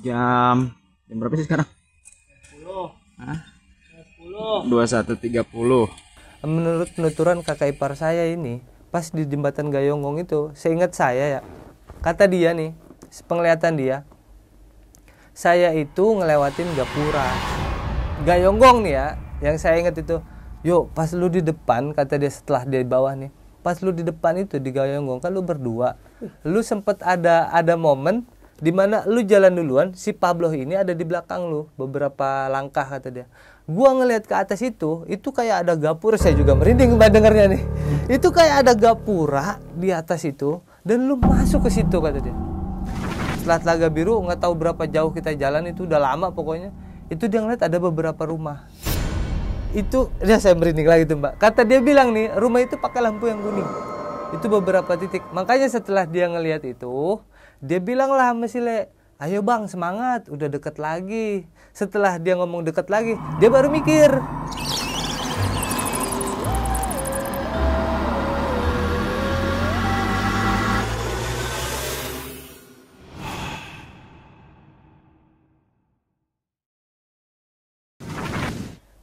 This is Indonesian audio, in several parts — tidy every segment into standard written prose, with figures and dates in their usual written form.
Jam berapa sih sekarang? 10. Hah? 10. 21.30. Menurut penuturan kakak ipar saya ini, pas di jembatan Gayonggong itu, seingat saya ya, kata dia nih, penglihatan dia, saya itu ngelewatin Gapura. Gayonggong nih ya, yang saya ingat itu, yuk pas lu di depan, kata dia setelah di bawah nih, pas lu di depan itu di Gayonggong kan lu berdua, lu sempet ada momen di mana lu jalan duluan, si Pablo ini ada di belakang lu beberapa langkah kata dia. Gua ngelihat ke atas itu kayak ada gapura, saya juga merinding mbak dengarnya nih. Itu kayak ada gapura di atas itu dan lu masuk ke situ kata dia. Setelah Telaga Biru nggak tahu berapa jauh kita jalan, itu udah lama pokoknya. Itu dia ngeliat ada beberapa rumah. Itu dia saya merinding lagi tuh mbak. Kata dia bilang nih rumah itu pakai lampu yang kuning. Itu beberapa titik. Makanya setelah dia ngelihat itu, dia bilang lah sama si Le, ayo bang semangat, udah deket lagi. Setelah dia ngomong deket lagi, dia baru mikir.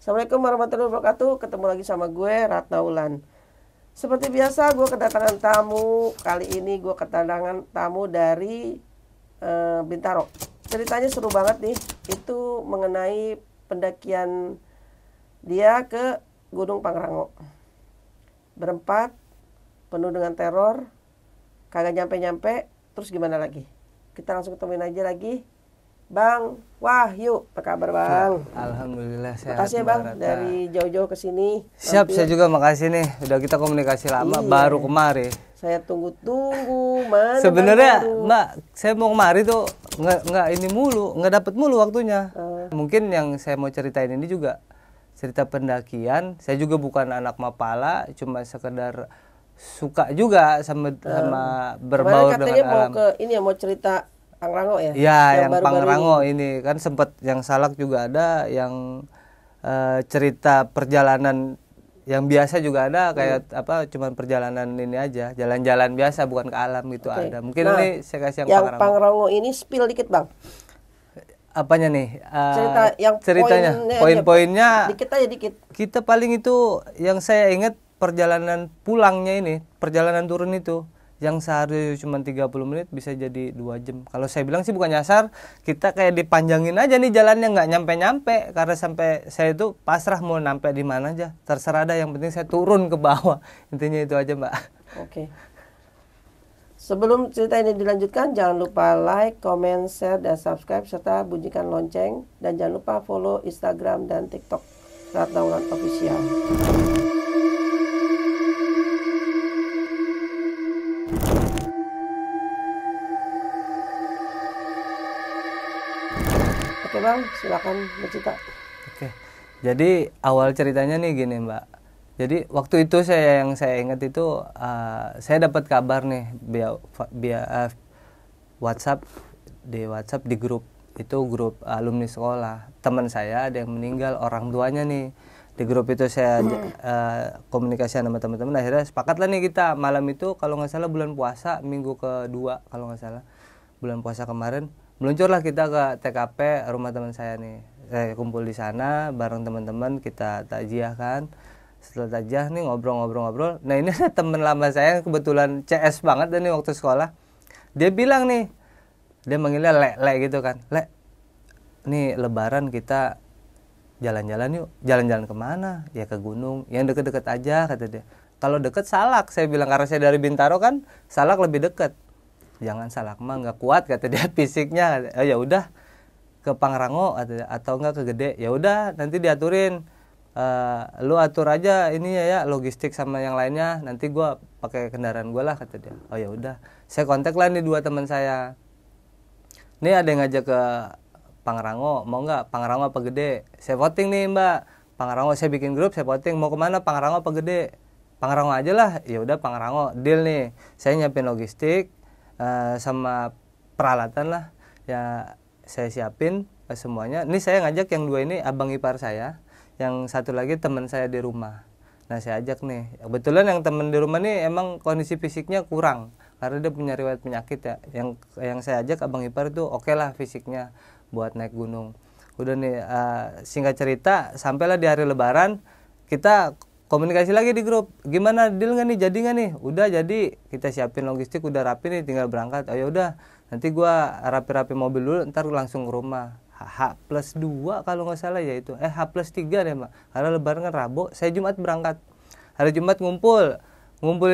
Assalamualaikum warahmatullahi wabarakatuh. Ketemu lagi sama gue, Ratna Ulan. Seperti biasa, gue kedatangan tamu. Kali ini gue kedatangan tamu dari Bintaro. Ceritanya seru banget nih. Itu mengenai pendakian dia ke Gunung Pangrango. Berempat, penuh dengan teror, kagak nyampe-nyampe. Terus gimana lagi? Kita langsung ketemuin aja lagi. Bang Wahyu, apa kabar Bang? Alhamdulillah sehat. Makasih ya Bang, dari jauh-jauh ke sini. Siap, saya juga makasih nih. Udah kita komunikasi lama, Iya. baru kemari. Saya tunggu-tunggu, mana Sebenarnya baru. Mbak, saya mau kemari tuh nggak ini mulu, nggak dapet mulu waktunya. Mungkin yang saya mau ceritain ini juga cerita pendakian. Saya juga bukan anak mapala, cuma sekedar suka juga sama Kemarin berbaur katanya dengan mau alam. ke ini ya, mau cerita Pangrango ya? Ya, yang baru-baru Pangrango ini kan sempat yang Salak juga ada, yang cerita perjalanan yang biasa juga ada, kayak apa cuman perjalanan ini aja, jalan-jalan biasa bukan ke alam gitu Oke. ada. Mungkin Nah, ini saya kasih yang yang Pangrango. Pangrango ini spill dikit Bang. Apanya nih? Cerita yang ceritanya, poinnya aja. poin-poinnya Dikit aja dikit. kita paling itu yang saya ingat perjalanan pulangnya ini, perjalanan turun itu yang seharusnya cuma 30 menit bisa jadi 2 jam. Kalau saya bilang sih bukan nyasar, kita kayak dipanjangin aja nih jalannya, nggak nyampe-nyampe karena sampai saya itu pasrah mau nyampe di mana aja. Terserah dah, yang penting saya turun ke bawah. Intinya itu aja, Mbak. Oke. Sebelum cerita ini dilanjutkan, jangan lupa like, comment, share, dan subscribe, serta bunyikan lonceng. Dan jangan lupa follow Instagram dan TikTok Ratna Ulan Official. Oke Bang, silakan bercerita. Oke. Jadi awal ceritanya nih gini, Mbak. Jadi waktu itu yang saya ingat itu saya dapat kabar nih via WhatsApp, di grup. Itu grup alumni sekolah. Teman saya ada yang meninggal, orang tuanya nih. Di grup itu saya komunikasi sama teman-teman, akhirnya sepakatlah nih kita malam itu, kalau nggak salah bulan puasa minggu kedua, kalau nggak salah bulan puasa kemarin, meluncurlah kita ke TKP rumah teman saya nih. Saya kumpul di sana bareng teman-teman, kita takziah kan. Setelah takziah nih ngobrol-ngobrol. Nah ini ada teman lama saya yang kebetulan CS banget dan nih waktu sekolah. Dia bilang nih, dia manggilnya Le gitu kan. Le, nih lebaran kita jalan-jalan yuk. Jalan-jalan kemana? Ya ke gunung, yang deket-deket aja kata dia. Kalau deket Salak, saya bilang, karena saya dari Bintaro kan, Salak lebih deket. Jangan Salak mah nggak kuat kata dia fisiknya. Oh ya udah ke Pangrango atau enggak ke Gede. Ya udah nanti diaturin. Lu atur aja ini ya logistik sama yang lainnya, nanti gua pakai kendaraan gua lah kata dia. Oh ya udah, saya kontak lah nih dua teman saya. Nih ada yang ngajak ke Pangrango, mau nggak Pangrango apa Gede? Saya voting nih Mbak, Pangrango. Saya bikin grup, saya voting mau kemana, Pangrango apa Gede? Pangrango aja lah. Ya udah Pangrango, deal nih. Saya nyiapin logistik sama peralatan lah ya, saya siapin semuanya. Ini saya ngajak yang dua ini abang ipar saya, yang satu lagi teman saya di rumah. Nah saya ajak nih, kebetulan yang teman di rumah nih emang kondisi fisiknya kurang, karena dia punya riwayat penyakit ya. Yang saya ajak abang ipar itu oke lah fisiknya buat naik gunung. Udah nih singkat cerita sampailah di hari lebaran kita komunikasi lagi di grup, gimana deal nggak nih, jadi nggak nih? Udah jadi, kita siapin logistik udah rapi nih, tinggal berangkat. Oh ya udah, nanti gua rapi-rapi mobil dulu, ntar langsung ke rumah. H+2 kalau nggak salah ya itu, H+3 deh mbak, karena lebaran kan Rabu, saya Jumat berangkat. Hari Jumat ngumpul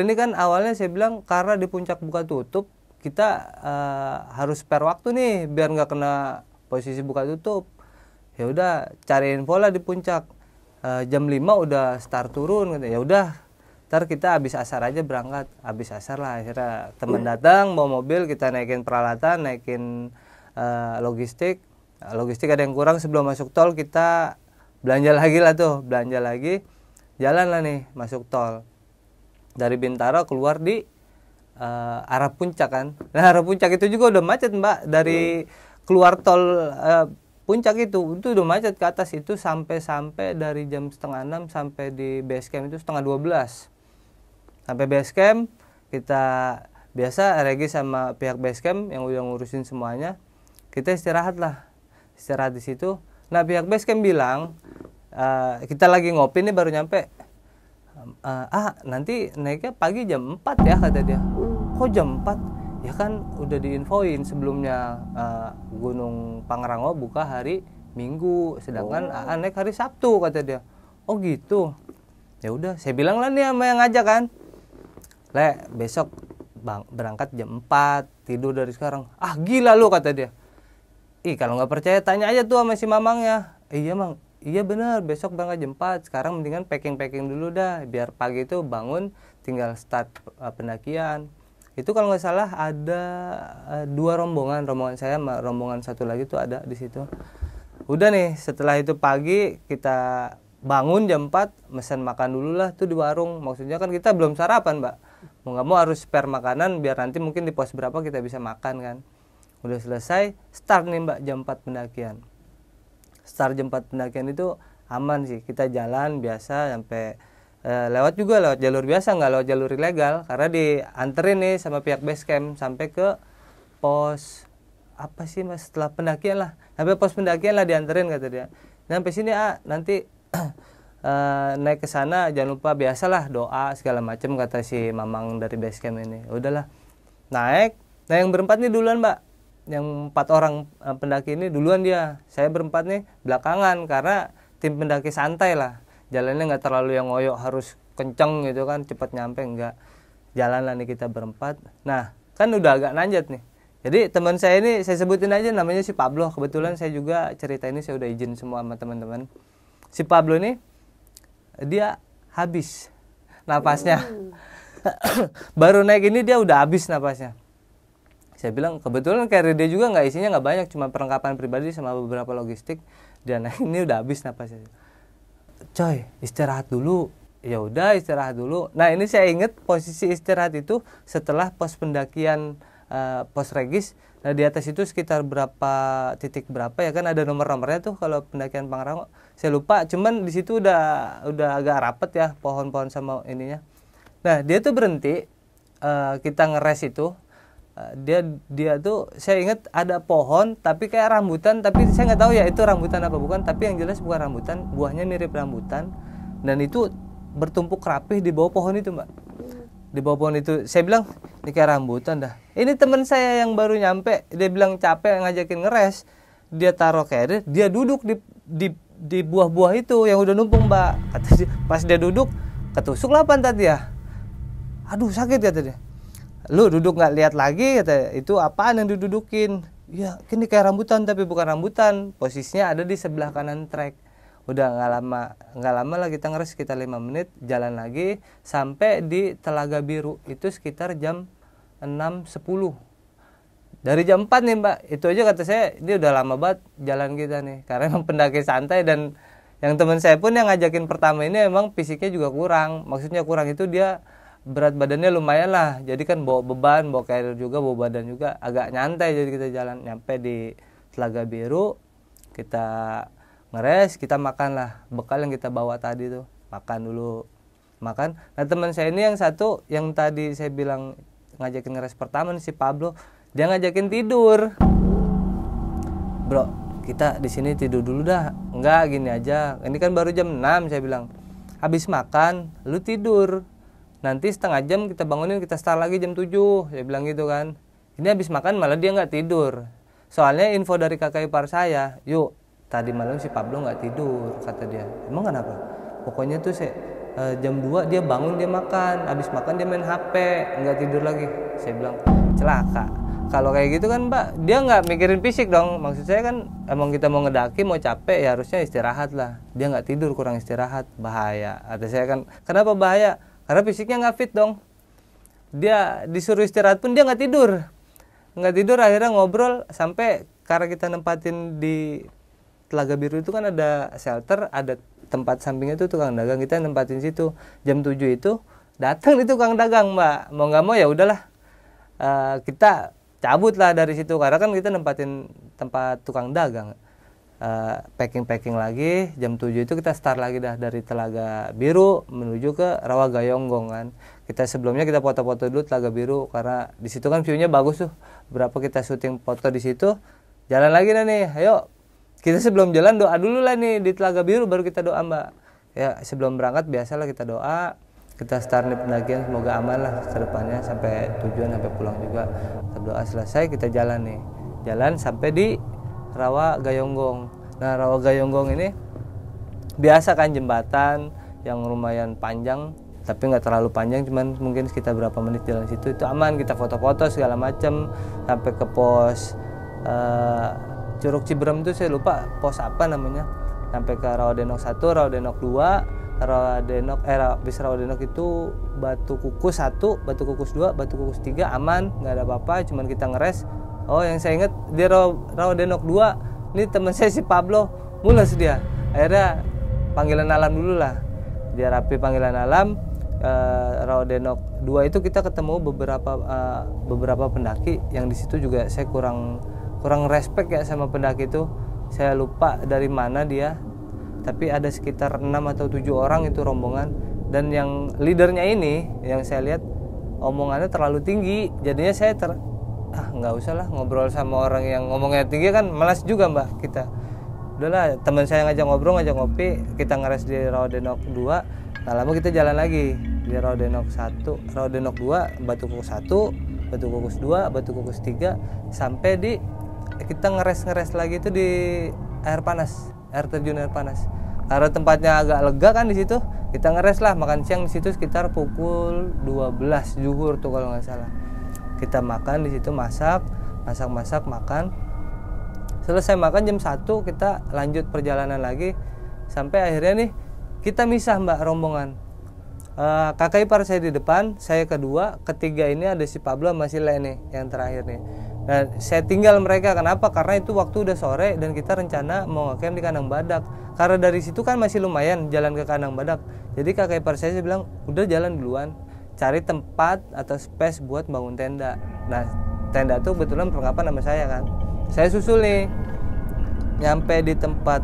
ini kan awalnya saya bilang karena di puncak buka tutup, kita harus spare waktu nih, biar nggak kena posisi buka tutup. Ya udah, cari info lah di puncak. Jam 5 udah start turun gitu. Ya udah, ntar kita habis asar aja berangkat. Habis asar lah akhirnya teman datang bawa mobil, kita naikin peralatan, naikin logistik ada yang kurang. Sebelum masuk tol kita belanja lagi, jalan lah nih masuk tol dari Bintaro keluar di arah puncak kan. Nah arah puncak itu juga udah macet mbak, dari keluar tol puncak itu udah macet ke atas itu sampai dari jam 5:30 sampai di base camp itu 11:30. Sampai base camp kita biasa Regi sama pihak base camp yang udah ngurusin semuanya, kita istirahat di situ. Nah pihak base camp bilang kita lagi ngopi nih baru nyampe, nanti naiknya pagi jam 4 ya kata dia. Kok jam 4? Ya kan udah diinfoin sebelumnya Gunung Pangrango buka hari Minggu, sedangkan naik hari Sabtu kata dia. Oh gitu. Ya udah, saya bilang lah nih sama yang ngajak kan, Le besok berangkat jam 4, tidur dari sekarang. Ah gila lu kata dia. Ih kalau nggak percaya tanya aja tuh sama si mamangnya. Iya mang, iya bener besok berangkat jam 4. Sekarang mendingan packing dulu dah, biar pagi itu bangun tinggal start pendakian. Itu kalau nggak salah ada 2 rombongan saya sama rombongan satu lagi tuh ada di situ. Udah nih setelah itu pagi kita bangun jam 4, mesen makan dulu lah tuh di warung. Maksudnya kan kita belum sarapan mbak, mau nggak mau harus spare makanan biar nanti mungkin di pos berapa kita bisa makan kan. Udah selesai start nih mbak jam 4 pendakian. Start jam 4 pendakian itu aman sih, kita jalan biasa sampai lewat jalur biasa, nggak lewat jalur ilegal, karena dianterin nih sama pihak base camp sampai ke pos apa sih mas, setelah pendakian lah, sampai pos pendakian lah dianterin kata dia. Sampai sini nanti naik ke sana jangan lupa biasalah doa segala macam kata si mamang dari base camp ini. Udahlah naik, nah yang berempat nih duluan mbak, yang 4 orang pendaki ini duluan dia, saya berempat nih belakangan karena tim pendaki santai lah. Jalannya nggak terlalu yang ngoyo harus kenceng gitu kan, cepat nyampe enggak. Jalan lah nih kita berempat. Nah kan udah agak nanjat nih. Jadi teman saya ini saya sebutin aja namanya si Pablo. Kebetulan saya juga cerita ini saya udah izin semua sama teman-teman. Si Pablo nih dia habis napasnya. Baru naik ini dia udah habis napasnya. Saya bilang kebetulan carrier dia juga nggak, isinya nggak banyak, cuma perlengkapan pribadi sama beberapa logistik. Dia naik ini udah habis napasnya. Coy istirahat dulu. Ya udah istirahat dulu. Nah ini saya ingat posisi istirahat itu setelah pos pendakian pos Regis. Nah di atas itu sekitar titik berapa ya kan, ada nomor-nomornya tuh kalau pendakian Pangrango. Saya lupa, cuman di situ udah agak rapet ya pohon-pohon sama ininya. Nah dia tuh berhenti, kita ngeres itu. Dia tuh saya ingat ada pohon tapi kayak rambutan, tapi saya nggak tahu ya itu rambutan apa bukan, tapi yang jelas bukan rambutan, buahnya mirip rambutan dan itu bertumpuk rapih di bawah pohon itu mbak. Di bawah pohon itu saya bilang ini kayak rambutan dah. Ini teman saya yang baru nyampe, dia bilang capek ngajakin ngeres, dia taruh carrier, dia duduk di buah-buah itu yang udah numpuk mbak. Kata dia, pas dia duduk ketusuk lah pantat dia. Aduh sakit kata dia. Lu duduk nggak lihat lagi kata, itu apaan yang didudukin? Ya ini kayak rambutan tapi bukan rambutan, posisinya ada di sebelah kanan trek. Udah nggak lama lah kita ngeres sekitar 5 menit, jalan lagi sampai di Telaga Biru itu sekitar jam 6.10. Dari jam 4 nih mbak, itu aja kata saya ini udah lama banget jalan kita nih, karena emang pendaki santai. Dan yang teman saya pun yang ngajakin pertama ini emang fisiknya juga kurang, maksudnya kurang itu dia berat badannya lumayan lah, jadi kan bawa beban, bawa carrier juga, bawa badan juga agak nyantai. Jadi kita jalan nyampe di Telaga Biru, kita ngeres, kita makan lah bekal yang kita bawa tadi tuh, makan dulu. Nah teman saya ini yang satu yang tadi saya bilang ngajakin ngeres pertama nih si Pablo, dia ngajakin tidur. Bro, kita di sini tidur dulu dah. Enggak, gini aja. Ini kan baru jam 6, saya bilang. Habis makan, lu tidur. Nanti setengah jam kita bangunin, kita start lagi jam 7. Saya bilang gitu kan. Ini habis makan malah dia nggak tidur. Soalnya info dari kakak ipar saya, yuk, tadi malam si Pablo nggak tidur, kata dia. Emang kenapa? Pokoknya tuh jam 2 dia bangun, dia makan. Habis makan dia main HP, nggak tidur lagi. Saya bilang, celaka. Kalau kayak gitu kan Mbak, dia nggak mikirin fisik dong. Maksud saya kan emang kita mau ngedaki, mau capek ya harusnya istirahat lah. Dia nggak tidur, kurang istirahat, bahaya. Atau saya kan, kenapa bahaya? Karena fisiknya nggak fit dong. Dia disuruh istirahat pun dia nggak tidur. Nggak tidur, akhirnya ngobrol sampai karena kita nempatin di Telaga Biru itu kan ada shelter, ada tempat sampingnya itu tukang dagang, kita nempatin situ. Jam 7 itu datang di tukang dagang Mbak. Mau nggak mau ya udahlah. Kita cabut lah dari situ karena kan kita nempatin tempat tukang dagang. Packing lagi jam 7 itu kita start lagi dah dari Telaga Biru menuju ke Rawa Gayonggong kan. Kita sebelumnya kita foto-foto dulu Telaga Biru karena di situ kan view-nya bagus tuh. Berapa kita syuting foto di situ. Jalan lagi nih. Ayo. Kita sebelum jalan doa dulu lah nih di Telaga Biru baru kita doa Mbak. Ya sebelum berangkat biasalah kita doa. Kita start nih pendakian semoga aman lah ke depannya sampai tujuan, sampai pulang juga. Kita doa selesai kita jalan nih. Jalan sampai di Rawa Gayonggong. Nah, Rawa Gayonggong ini biasa kan jembatan yang lumayan panjang, tapi nggak terlalu panjang, cuman mungkin sekitar berapa menit jalan situ itu aman, kita foto-foto segala macam sampai ke pos Curug Ciberem itu saya lupa pos apa namanya. Sampai ke Rawadenok 1, Rawadenok 2, bis Rawadenok itu Batu Kukus 1, Batu Kukus 2, Batu Kukus 3 aman, nggak ada apa-apa, cuman kita ngeres. Oh yang saya ingat di Rawadenok 2 ini teman saya si Pablo mules dia, akhirnya panggilan alam dulu lah, dia rapi panggilan alam. Rawadenok 2 itu kita ketemu beberapa pendaki yang di situ juga saya kurang respect ya sama pendaki itu, saya lupa dari mana dia. Tapi ada sekitar 6 atau 7 orang itu rombongan. Dan yang leadernya ini, yang saya lihat omongannya terlalu tinggi. Jadinya saya nggak usah lah ngobrol sama orang yang ngomongnya tinggi kan malas juga Mbak kita. Udahlah teman saya ngajak ngobrol, ngajak ngopi, kita ngeres di Rawadenok 2. Nah lama kita jalan lagi di Rawadenok 1, Rawadenok 2, Batu Kukus 1, Batu Kukus 2, Batu Kukus 3. Sampai di kita ngeres lagi itu di air panas, air terjun air panas. Karena tempatnya agak lega kan di situ, kita ngeres lah, makan siang di situ sekitar pukul 12 zuhur tuh kalau nggak salah. Kita makan di situ, masak, makan. Selesai makan jam 1 kita lanjut perjalanan lagi sampai akhirnya nih kita misah Mbak rombongan. Kakak ipar saya di depan, saya kedua, ketiga ini ada si Pablo masih nih yang terakhir nih. Nah, saya tinggal mereka. Kenapa? Karena itu waktu udah sore dan kita rencana mau ngecamp di Kandang Badak. Karena dari situ kan masih lumayan jalan ke Kandang Badak. Jadi kakak ipar saya bilang, udah jalan duluan, cari tempat atau space buat bangun tenda. Nah, tenda tuh kebetulan perlengkapan sama saya kan. Saya susul nih, nyampe di tempat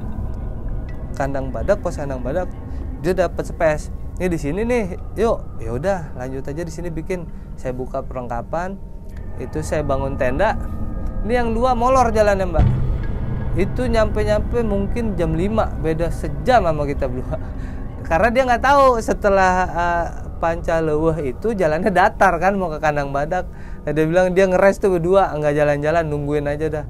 Kandang Badak, pos Kandang Badak, dia dapat space. Ini di sini nih, yuk, ya udah lanjut aja di sini bikin. Saya buka perlengkapan. Itu saya bangun tenda. Ini yang 2 molor jalannya Mbak. Itu nyampe mungkin jam 5, beda sejam sama kita berdua. Karena dia nggak tahu setelah Pancaleuweuh itu jalannya datar kan mau ke Kandang Badak. Nah, dia bilang dia ngeres tuh berdua, nggak jalan-jalan, nungguin aja dah.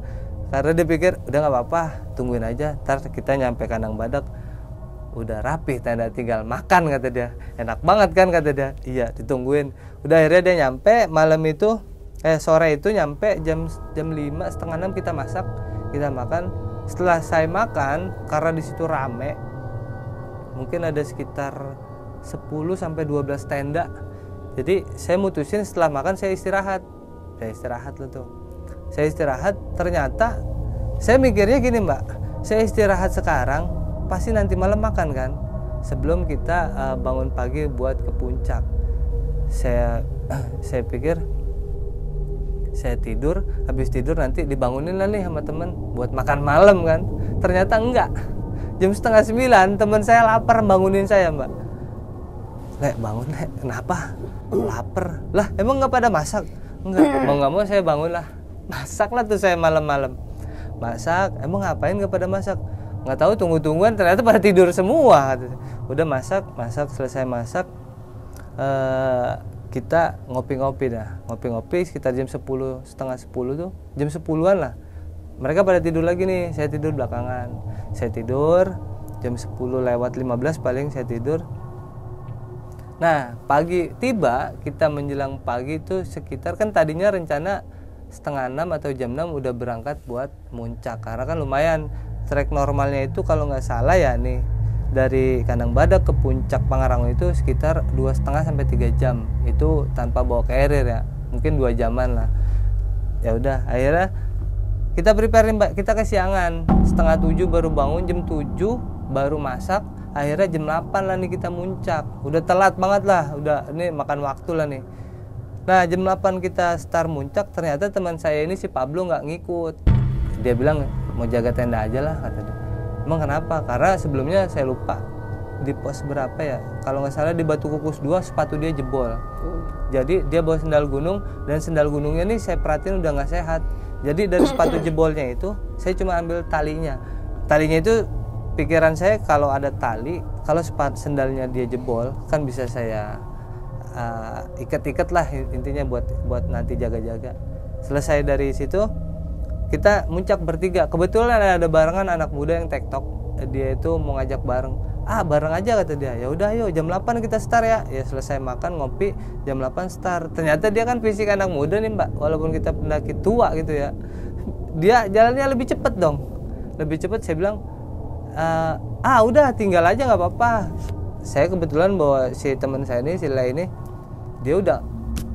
Karena dia pikir udah nggak apa-apa, tungguin aja. Ntar kita nyampe Kandang Badak udah rapi tenda, tinggal makan kata dia. Enak banget kan kata dia. Iya ditungguin. Udah akhirnya dia nyampe malam itu. Sore itu nyampe jam 5, setengah 6 kita masak, kita makan. Setelah saya makan, karena di situ rame, mungkin ada sekitar 10 sampai 12 tenda. Jadi saya mutusin setelah makan saya istirahat. Saya istirahat lah tuh. Saya istirahat, ternyata saya mikirnya gini Mbak, saya istirahat sekarang, pasti nanti malam makan kan. Sebelum kita bangun pagi buat ke puncak. Saya pikir saya tidur, habis tidur nanti dibangunin lah nih sama temen buat makan malam kan. Ternyata enggak. Jam 8:30 teman saya lapar bangunin saya Mbak. Lek bangun Lek, kenapa? Laper. Lah emang nggak pada masak? Enggak, mau nggak mau saya bangun lah. Masak lah tuh saya malam-malam. Masak, emang ngapain nggak pada masak? Nggak tahu, tunggu-tungguan ternyata pada tidur semua. Udah masak, selesai masak. Kita ngopi-ngopi dah. Ngopi-ngopi sekitar jam 10, setengah 10 tuh. Jam 10-an lah. Mereka pada tidur lagi nih, saya tidur belakangan. Saya tidur jam 10 lewat 15 paling saya tidur. Nah, pagi tiba, kita menjelang pagi itu sekitar, kan tadinya rencana setengah 6 atau jam 6 udah berangkat buat muncak. Karena kan lumayan, trek normalnya itu kalau nggak salah ya nih, dari Kandang Badak ke puncak Pangrango itu sekitar 2,5 sampai 3 jam. Itu tanpa bawa carrier ya, mungkin 2 jaman lah. Ya udah, akhirnya kita prepare Mbak, kita kesiangan. Setengah 7 baru bangun, jam 7 baru masak. Akhirnya jam 8 lah nih kita muncak. Udah telat banget lah, udah ini makan waktu lah nih. Nah jam 8 kita start muncak, ternyata teman saya ini si Pablo nggak ngikut. Dia bilang mau jaga tenda aja lah kata dia. Emang kenapa? Karena sebelumnya saya lupa di pos berapa ya, kalau nggak salah di Batu Kukus 2 sepatu dia jebol. Jadi dia bawa sendal gunung, dan sendal gunungnya nih saya perhatiin udah nggak sehat. Jadi dari sepatu jebolnya itu saya cuma ambil talinya. Talinya itu pikiran saya kalau ada tali, kalau sendalnya dia jebol kan bisa saya ikat-ikat lah, intinya buat nanti jaga-jaga. Selesai dari situ kita muncak bertiga. Kebetulan ada barengan anak muda yang TikTok. Dia itu mau ngajak bareng. Bareng aja kata dia. Ya udah ayo jam 8 kita start ya. Ya selesai makan ngopi jam 8 start. Ternyata dia kan fisik anak muda nih Mbak. Walaupun kita pendaki tua gitu ya. Dia jalannya lebih cepet dong. Lebih cepet. Saya bilang udah tinggal aja nggak apa-apa. Saya kebetulan bawa si teman saya ini, si Lai ini, dia udah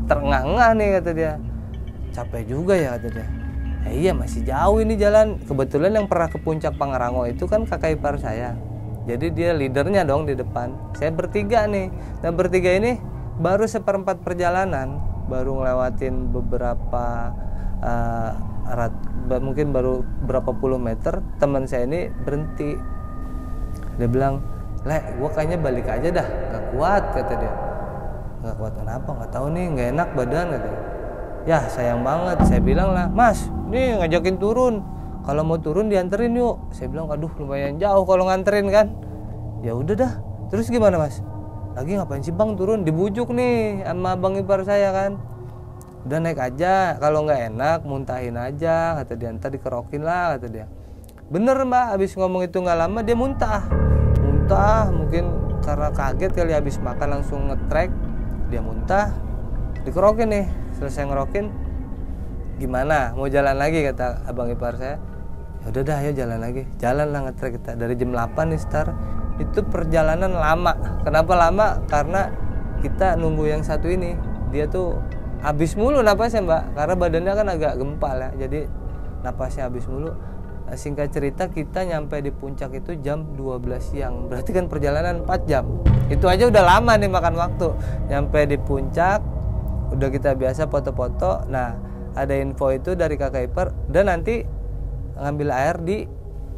terengah-engah nih kata dia. Capek juga ya kata dia. Iya masih jauh ini jalan. Kebetulan yang pernah ke puncak Pangrango itu kan kakak ipar saya. Jadi dia leadernya dong di depan. Saya bertiga nih. Dan bertiga ini baru seperempat perjalanan, baru ngelewatin beberapa mungkin baru berapa puluh meter, teman saya ini berhenti. Dia bilang, "Lek, gua kayaknya balik aja dah, gak kuat," kata dia. Gak kuat kenapa? Gak tahu nih, gak enak badan kata dia. Ya sayang banget. Saya bilang lah, "Mas, nih ngajakin turun. Kalau mau turun dianterin yuk." Saya bilang, "Aduh lumayan jauh kalau nganterin kan." Ya udah dah. Terus gimana Mas? Lagi ngapain sih Bang turun? Dibujuk nih sama bang ipar saya kan. Udah naik aja, kalau nggak enak muntahin aja kata dia, ntar dikerokin lah kata dia. Bener Mbak, habis ngomong itu nggak lama dia muntah mungkin karena kaget kali, habis makan langsung ngetrek, dia muntah, dikerokin nih. Selesai ngerokin, gimana mau jalan lagi kata abang ipar saya. Ya udah dah, ayo jalan lagi. Jalan lah ngetrek kita dari jam 8 nih start. Itu perjalanan lama. Kenapa lama? Karena kita nunggu yang satu ini, dia tuh habis mulu napasnya Mbak, karena badannya kan agak gempal ya, jadi napasnya habis mulu. Singkat cerita kita nyampe di puncak itu jam 12 siang, berarti kan perjalanan 4 jam. Itu aja udah lama nih makan waktu. Nyampe di puncak, udah kita biasa foto-foto. Nah ada info itu dari kakak ipar, dan nanti ngambil air di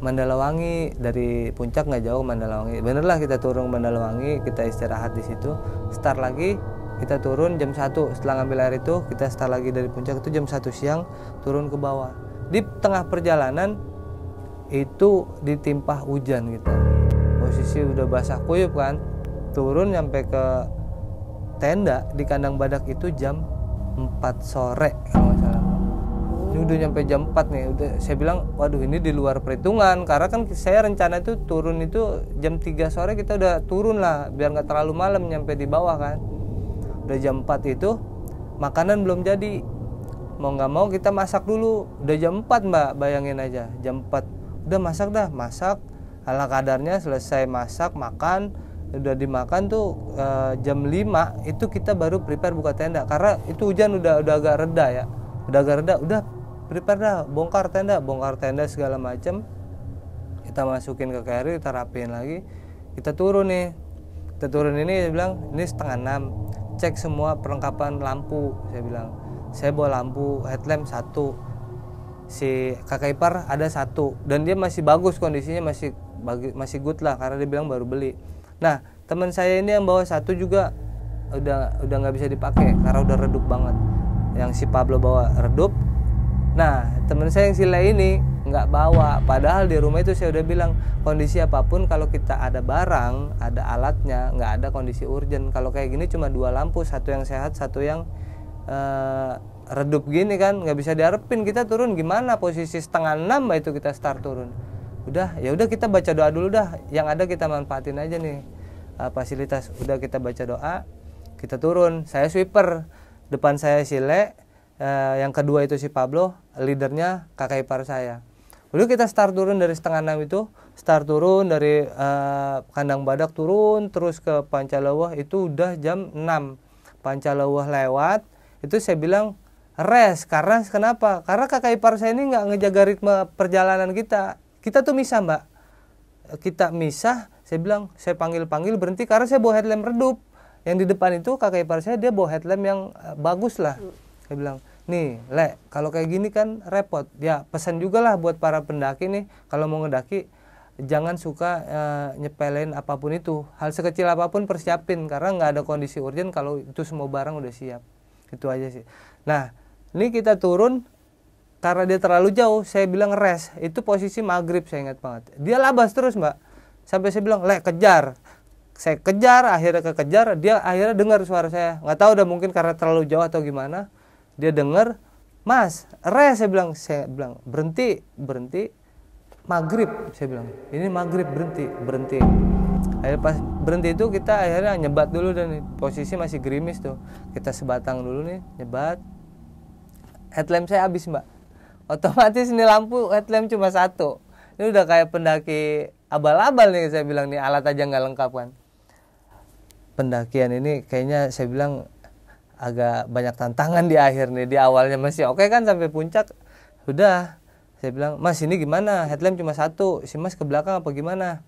Mandalawangi. Dari puncak nggak jauh Mandalawangi. Bener lah kita turun Mandalawangi, kita istirahat di situ, start lagi. Kita turun jam 1, setelah ngambil air itu kita start lagi dari puncak itu jam 1 siang, turun ke bawah. Di tengah perjalanan itu ditimpa hujan kita. Posisi udah basah kuyup kan. Turun sampai ke tenda di Kandang Badak itu jam 4 sore kalau nggak salah. Ini udah nyampe jam 4 nih. Udah saya bilang, waduh ini di luar perhitungan, karena kan saya rencana itu turun itu jam 3 sore kita udah turun lah biar nggak terlalu malam nyampe di bawah kan. Udah jam 4 itu makanan belum jadi, mau nggak mau kita masak dulu. Udah jam 4 Mbak, bayangin aja jam 4 udah masak ala kadarnya. Selesai masak makan, udah dimakan tuh jam 5 itu kita baru prepare buka tenda, karena itu hujan udah agak reda ya, udah prepare dah, bongkar tenda segala macam. Kita masukin ke carrier, kita rapiin lagi, kita turun nih. Kita turun ini, saya bilang ini setengah 6, cek semua perlengkapan lampu. Saya bilang saya bawa lampu headlamp 1, si kakak ipar ada 1, dan dia masih bagus kondisinya, masih good lah karena dia bilang baru beli. Nah Teman saya ini yang bawa satu juga udah nggak bisa dipakai karena udah redup banget. Yang si Pablo bawa redup. Nah, teman saya yang si Le ini nggak bawa. Padahal di rumah itu saya udah bilang kondisi apapun kalau kita ada barang, ada alatnya, nggak ada kondisi urgent. Kalau kayak gini cuma 2 lampu, satu yang sehat, satu yang redup gini kan, nggak bisa diharapin. Kita turun gimana? Posisi 5:30 itu kita start turun. Ya udah kita baca doa dulu dah. Yang ada kita manfaatin aja nih fasilitas. Udah kita baca doa, kita turun. Saya sweeper, depan saya si Le, yang kedua itu si Pablo, leadernya kakak ipar saya. Udah kita start turun dari 5:30 itu, start turun dari kandang badak turun terus ke Pancalawah itu udah jam 6. Pancalawah lewat, itu saya bilang rest. Karena kenapa? Karena kakak ipar saya ini nggak ngejaga ritme perjalanan kita. Kita tuh misah, Mbak. Kita misah, saya bilang, saya panggil berhenti karena saya bawa headlamp redup. Yang di depan itu kakak ipar saya, dia bawa headlamp yang bagus lah. Saya bilang, nih Le, kalau kayak gini kan repot. Ya pesan juga lah buat para pendaki nih, kalau mau ngedaki jangan suka nyepelin apapun itu. Hal sekecil apapun persiapin, karena nggak ada kondisi urgent kalau itu semua barang udah siap. Itu aja sih. Nah, ini kita turun karena dia terlalu jauh, saya bilang rest. Itu posisi maghrib, saya ingat banget. Dia labas terus, Mbak. Sampai saya bilang, Le, kejar. Saya kejar, akhirnya kekejar. Dia akhirnya dengar suara saya. Nggak tahu udah mungkin karena terlalu jauh atau gimana. Dia dengar, Mas, rest. Saya bilang, berhenti. Maghrib, saya bilang. Ini maghrib, berhenti. Akhirnya pas berhenti itu kita akhirnya nyebat dulu dan posisi masih gerimis tuh. Kita sebatang dulu nih, nyebat. Headlamp saya habis, Mbak. Otomatis ini lampu headlamp cuma 1. Ini udah kayak pendaki abal-abal nih, saya bilang nih, alat aja nggak lengkap kan. Pendakian ini kayaknya saya bilang agak banyak tantangan di akhir nih. Di awalnya masih oke kan sampai puncak. Udah, saya bilang, Mas ini gimana? Headlamp cuma 1. Si Mas ke belakang apa gimana?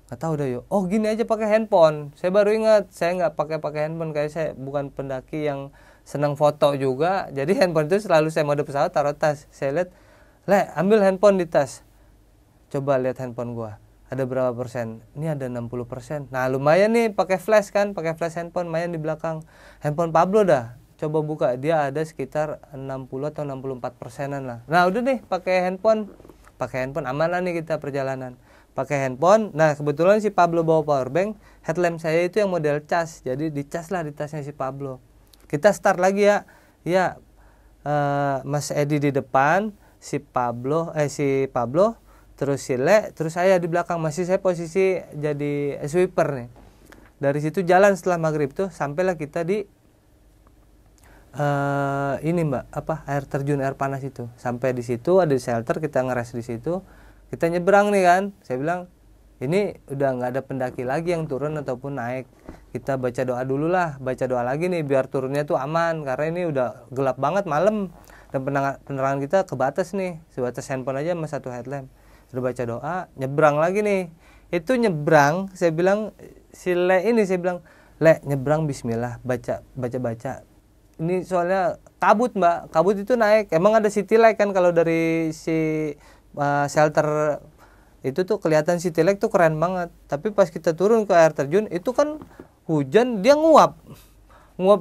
Nggak tahu dah yuk. Oh gini aja pakai handphone. Saya baru ingat, saya nggak pakai handphone. Kayak saya bukan pendaki yang senang foto juga, jadi handphone itu selalu saya mode pesawat taruh tas. Saya lihat, Le, ambil handphone di tas. Coba lihat handphone gua. Ada berapa persen? Ini ada 60%. Nah, lumayan nih pakai flash kan, pakai flash handphone lumayan di belakang. Handphone Pablo dah. Coba buka, dia ada sekitar 60 atau 64%-an lah. Nah, udah nih pakai handphone aman lah nih kita perjalanan. Pakai handphone. Nah, kebetulan si Pablo bawa powerbank, headlamp saya itu yang model cas. Jadi dicas lah di tasnya si Pablo. Kita start lagi ya. Ya, Mas Edi di depan, si Pablo, terus si Le, terus saya di belakang. Masih saya posisi jadi sweeper nih. Dari situ jalan setelah maghrib tuh, sampailah kita di ini Mbak, air terjun air panas itu. Sampai di situ ada shelter, kita ngeres di situ. Kita nyebrang nih kan. Saya bilang, ini udah nggak ada pendaki lagi yang turun ataupun naik. Kita baca doa dulu lah, baca doa lagi nih biar turunnya tuh aman, karena ini udah gelap banget malam dan penerangan kita kebatas nih, sebatas handphone aja sama 1 headlamp. Sudah baca doa, nyebrang lagi nih. Itu nyebrang, saya bilang si Le ini, saya bilang, Le, nyebrang bismillah, baca. Ini soalnya kabut, Mbak. Kabut itu naik. Emang ada city light kan kalau dari si shelter itu tuh kelihatan city light tuh keren banget. Tapi pas kita turun ke air terjun itu kan hujan, dia nguap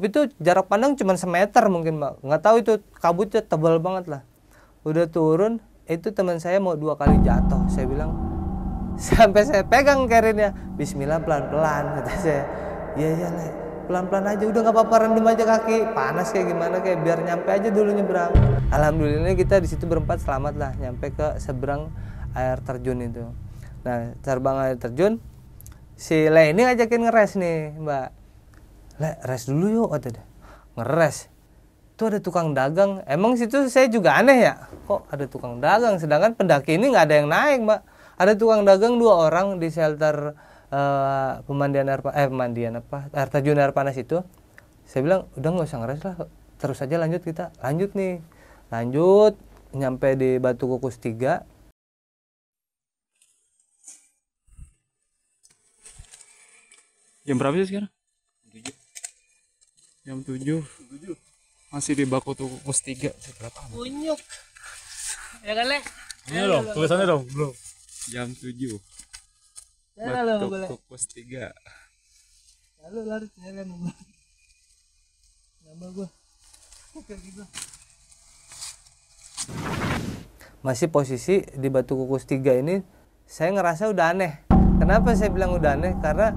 itu jarak pandang cuma 1 meter mungkin, Mbak. Nggak tahu itu kabutnya tebal banget lah. Udah turun, itu teman saya mau 2 kali jatuh. Saya bilang, sampai saya pegang carrier-nya, bismillah pelan-pelan, kata saya. Iya Le, pelan-pelan aja, udah nggak apa-apa, rendam aja kaki, panas kayak gimana, kayak biar nyampe aja dulu nyebrang. Alhamdulillah kita di situ berempat selamat lah, nyampe ke seberang air terjun itu. Nah, terbang air terjun, si Le ini ngajakin ngeres nih, Mbak. Le, res dulu yuk, kata dia. Ngeres. Itu ada tukang dagang. Emang situ saya juga aneh ya, kok ada tukang dagang, sedangkan pendaki ini nggak ada yang naik, Mbak. Ada tukang dagang 2 orang di shelter air terjun air panas itu. Saya bilang, udah nggak usah ngeres lah, terus aja lanjut kita. Lanjut, nyampe di Batu Kukus 3. Jam berapa sih sekarang? 7. Jam 7. Masih di Batu Kukus 3. Berapa? Unyuk. Ya kan, Le? Ini loh, tulisannya dong, belum. Jam 7. Batu Kukus 3. Lalu lari nyalain nambah gua. Gitu. Masih posisi di Batu Kukus 3 ini saya ngerasa udah aneh. Kenapa saya bilang udah aneh? Karena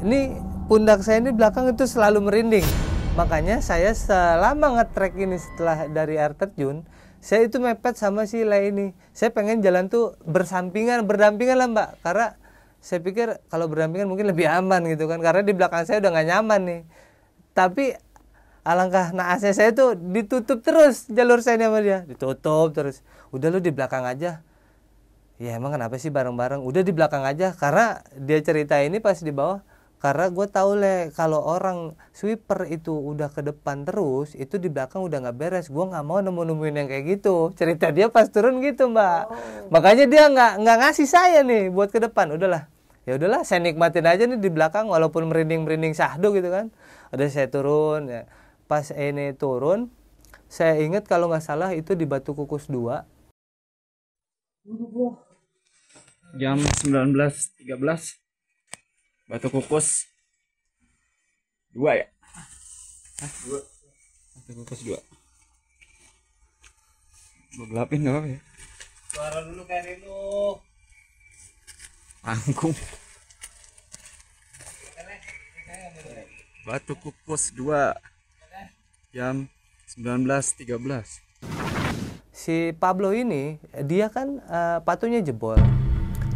ini pundak saya ini belakang itu selalu merinding. Makanya saya selama nge-trek ini setelah dari air terjun, saya itu mepet sama si Le ini. Saya pengen jalan tuh berdampingan lah Mbak. Karena saya pikir kalau berdampingan mungkin lebih aman gitu kan. Karena di belakang saya udah gak nyaman nih. Tapi alangkah naasnya saya tuh ditutup terus jalur saya sama dia. Ditutup terus. Udah lu di belakang aja. Ya emang kenapa sih bareng-bareng? Udah di belakang aja. Karena dia cerita ini pas di bawah. Karena gue tahu Le, kalau orang sweeper itu udah ke depan terus, itu di belakang udah nggak beres. Gue nggak mau nemuin yang kayak gitu. Cerita dia pas turun gitu Mbak. Makanya dia nggak ngasih saya nih buat ke depan. Udahlah, ya udahlah, saya nikmatin aja nih di belakang walaupun merinding syahdu gitu kan. Udah saya turun. Ya. Pas ini turun, saya ingat kalau nggak salah itu di Batu Kukus 2. Jam 19.13. Batu Kukus 2 ya? Hah? 2. Batu Kukus 2. Gue gelapin gak apa-apa ya? Suara dulu kayak Rino. Rangkum. Batu Kukus 2. Jam 19.13. Si Pablo ini, dia kan patunya jebol.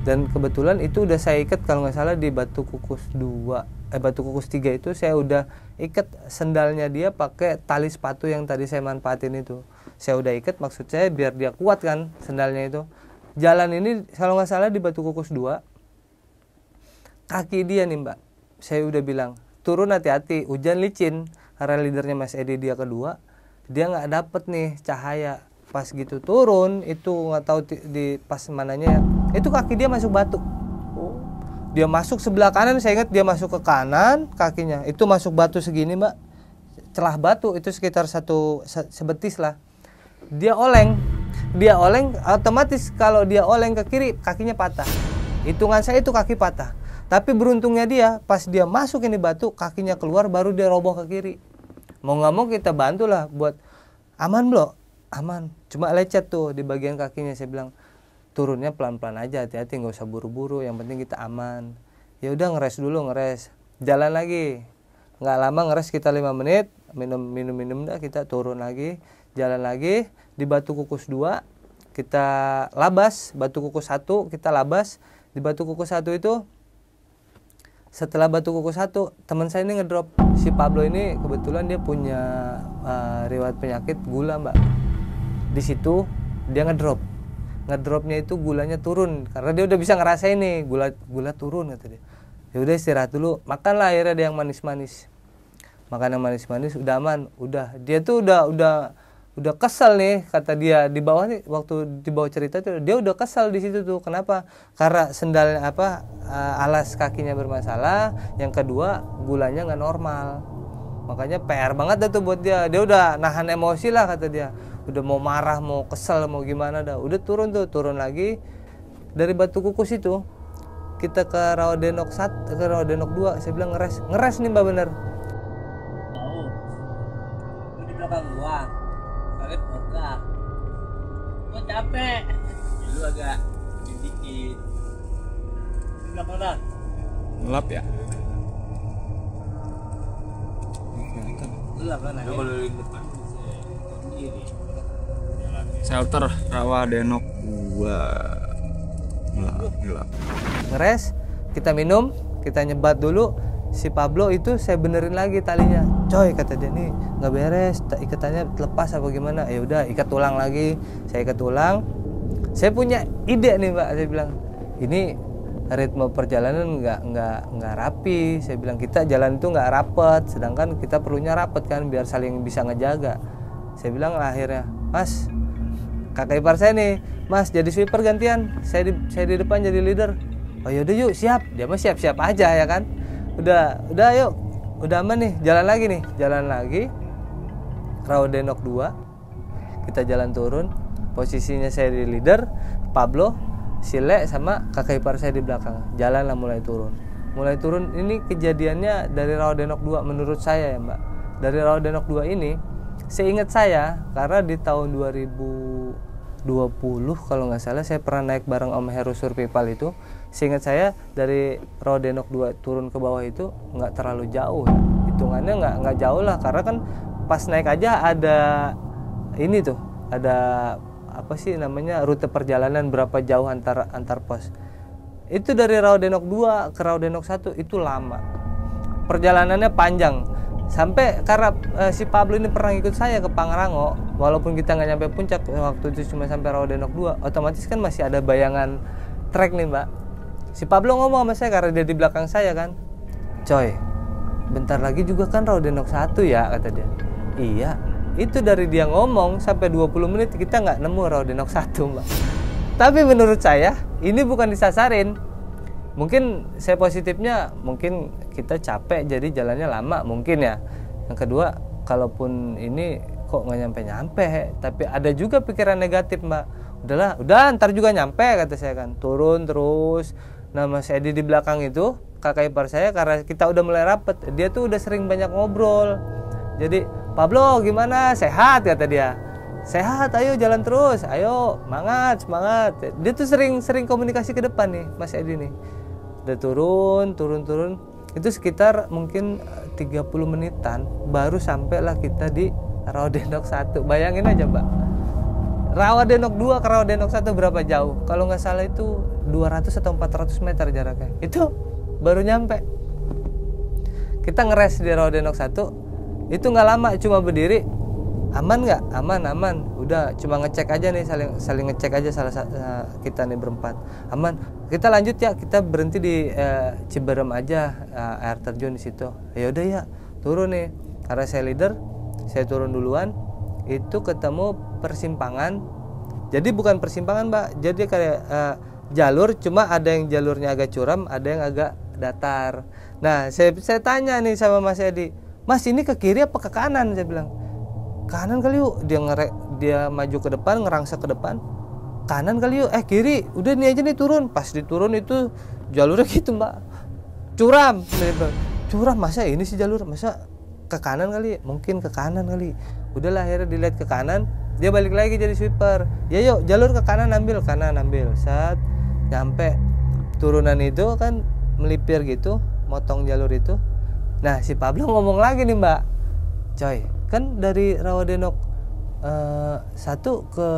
Dan kebetulan itu udah saya ikat kalau nggak salah di Batu Kukus 2, Batu Kukus 3 itu saya udah ikat sendalnya dia pakai tali sepatu yang tadi saya manfaatin itu. Saya udah ikat, maksud saya biar dia kuat kan sendalnya itu. Jalan ini kalau nggak salah di Batu Kukus 2, kaki dia nih Mbak, saya udah bilang turun hati-hati, hujan licin. Karena leadernya Mas Edi dia kedua, dia nggak dapet nih cahaya. Pas gitu turun itu nggak tahu di pas mananya, itu kaki dia masuk batu. Dia masuk sebelah kanan, saya ingat dia masuk ke kanan kakinya, itu masuk batu segini Mbak, celah batu itu sekitar sebetis lah. Dia oleng, otomatis kalau dia oleng ke kiri kakinya patah. Hitungan saya itu kaki patah. Tapi beruntungnya dia pas dia masuk ini batu, kakinya keluar baru dia roboh ke kiri. Mau nggak mau kita bantulah buat aman Bro, aman. Cuma lecet tuh di bagian kakinya. Saya bilang turunnya pelan-pelan aja, hati-hati, nggak usah buru-buru. Yang penting kita aman. Ya udah ngeres dulu, jalan lagi. Nggak lama ngeres kita 5 menit, minum dah, kita turun lagi, jalan lagi di Batu Kukus 2. Kita labas Batu Kukus 1, kita labas di Batu Kukus 1 itu. Setelah Batu Kukus 1, teman saya ini ngedrop. Si Pablo ini kebetulan dia punya riwayat penyakit gula Mbak. Di situ dia ngedrop. Ngedropnya itu gulanya turun karena dia udah bisa ngerasain nih gula turun kata dia. Ya udah istirahat dulu, makanlah akhirnya dia yang manis-manis. Makan yang manis-manis udah aman, udah. Dia tuh udah kesel nih kata dia di bawah nih, waktu di bawah cerita tuh dia udah kesel di situ tuh. Kenapa? Karena sendal alas kakinya bermasalah, yang kedua gulanya nggak normal. Makanya PR banget dah tuh buat dia. Dia udah nahan emosi lah kata dia. Udah mau marah, mau kesel, mau gimana dah. Udah turun lagi dari Batu Kukus itu. Kita ke Rawadenok 1, ke Rawadenok 2. Saya bilang ngeres nih Mbak bener. Mau. Lu di belakang gua. Kalian ogah. Gua capek. Ya, lu agak dikit. Di belakang dah. Gelap ya? Lu lah kan. Lu kalau di depan sendiri. Shelter Rawadenok 2. Gelap. Ngeres, kita minum, kita nyebat dulu. Si Pablo itu saya benerin lagi talinya. Coy kata dia nih nggak beres, ikatannya lepas apa gimana? Ya udah ikat ulang lagi. Saya ikat ulang. Saya punya ide nih Mbak. Saya bilang ini ritme perjalanan nggak rapi. Saya bilang kita jalan itu nggak rapet, sedangkan kita perlunya rapet kan biar saling bisa ngejaga. Saya bilang akhirnya, Mas, kakak ipar saya nih, Mas jadi sweeper gantian, saya di depan jadi leader. Oh yaudah yuk siap, dia mah siap aja ya kan. Udah yuk, udah aman nih, jalan lagi Rawadenok 2. Kita jalan turun, posisinya saya di leader, Pablo, Sile sama kakak ipar saya di belakang. Jalan lah mulai turun. mulai turun. Ini kejadiannya dari Rawadenok 2 menurut saya ya Mbak. Dari Rawadenok 2 ini seingat saya, karena di tahun 2020 kalau nggak salah saya pernah naik bareng Om Heru Survipal itu. Seingat saya dari Rawadenok 2 turun ke bawah itu nggak terlalu jauh ya. Hitungannya nggak jauh lah, karena kan pas naik aja ada ini tuh, ada apa sih namanya, rute perjalanan berapa jauh antar pos. Itu dari Rawadenok 2 ke Rawadenok 1 itu lama. Perjalanannya panjang. Sampai karena si Pablo ini pernah ikut saya ke Pangrango, walaupun kita nggak nyampe puncak waktu itu, cuma sampai Rawadenok 2, otomatis kan masih ada bayangan trek nih Mbak. Si Pablo ngomong sama saya karena dia di belakang saya kan, "Coy, bentar lagi juga kan Rawadenok 1 ya," kata dia. Iya, itu dari dia ngomong sampai 20 menit kita nggak nemu Rawadenok 1 Mbak. Tapi menurut saya ini bukan disasarin. Mungkin saya positifnya, mungkin kita capek jadi jalannya lama mungkin ya. Yang kedua, kalaupun ini kok nggak nyampe-nyampe, tapi ada juga pikiran negatif Mbak. Udah ntar juga nyampe kata saya kan. Turun terus. Nah Mas Edi di belakang itu kakak ipar saya, karena kita udah mulai rapet, dia tuh udah sering banyak ngobrol. Jadi, "Pablo gimana? Sehat?" kata dia. "Sehat, ayo jalan terus, ayo semangat." Dia tuh sering komunikasi ke depan nih Mas Edi nih. Udah turun. Itu sekitar mungkin 30 menitan baru sampailah kita di Rawadenok 1. Bayangin aja Mbak, Rawadenok 2 ke Rawadenok 1 berapa jauh? Kalau nggak salah itu 200 atau 400 meter jaraknya. Itu baru nyampe. Kita ngeres di Rawadenok 1. Itu nggak lama, cuma berdiri. Aman nggak? Aman. Udah cuma ngecek aja nih, saling ngecek aja kita nih berempat. Aman. Kita lanjut ya, kita berhenti di Ciberem aja, air terjun di situ. Ya udah ya, turun nih. Karena saya leader, saya turun duluan. Itu ketemu persimpangan. Jadi bukan persimpangan Mbak, jadi kayak jalur, cuma ada yang jalurnya agak curam, ada yang agak datar. Nah saya tanya nih sama Mas Edi, "Mas ini ke kiri apa ke kanan?" Saya bilang, "Kanan kali yuk." Dia maju ke depan, ngerangsa ke depan. "Kanan kali yuk." Kiri. Udah nih aja nih turun. Pas diturun itu jalurnya gitu Mbak, curam. Curam, masa ini sih jalur, masa ke kanan kali? Mungkin ke kanan kali. Udahlah akhirnya dilihat ke kanan. Dia balik lagi jadi sweeper. "Ya yuk jalur ke kanan, ambil." Saat nyampe turunan itu kan melipir gitu, motong jalur itu. Nah si Pablo ngomong lagi nih Mbak, "Coy, kan dari Rawadenok 1 ke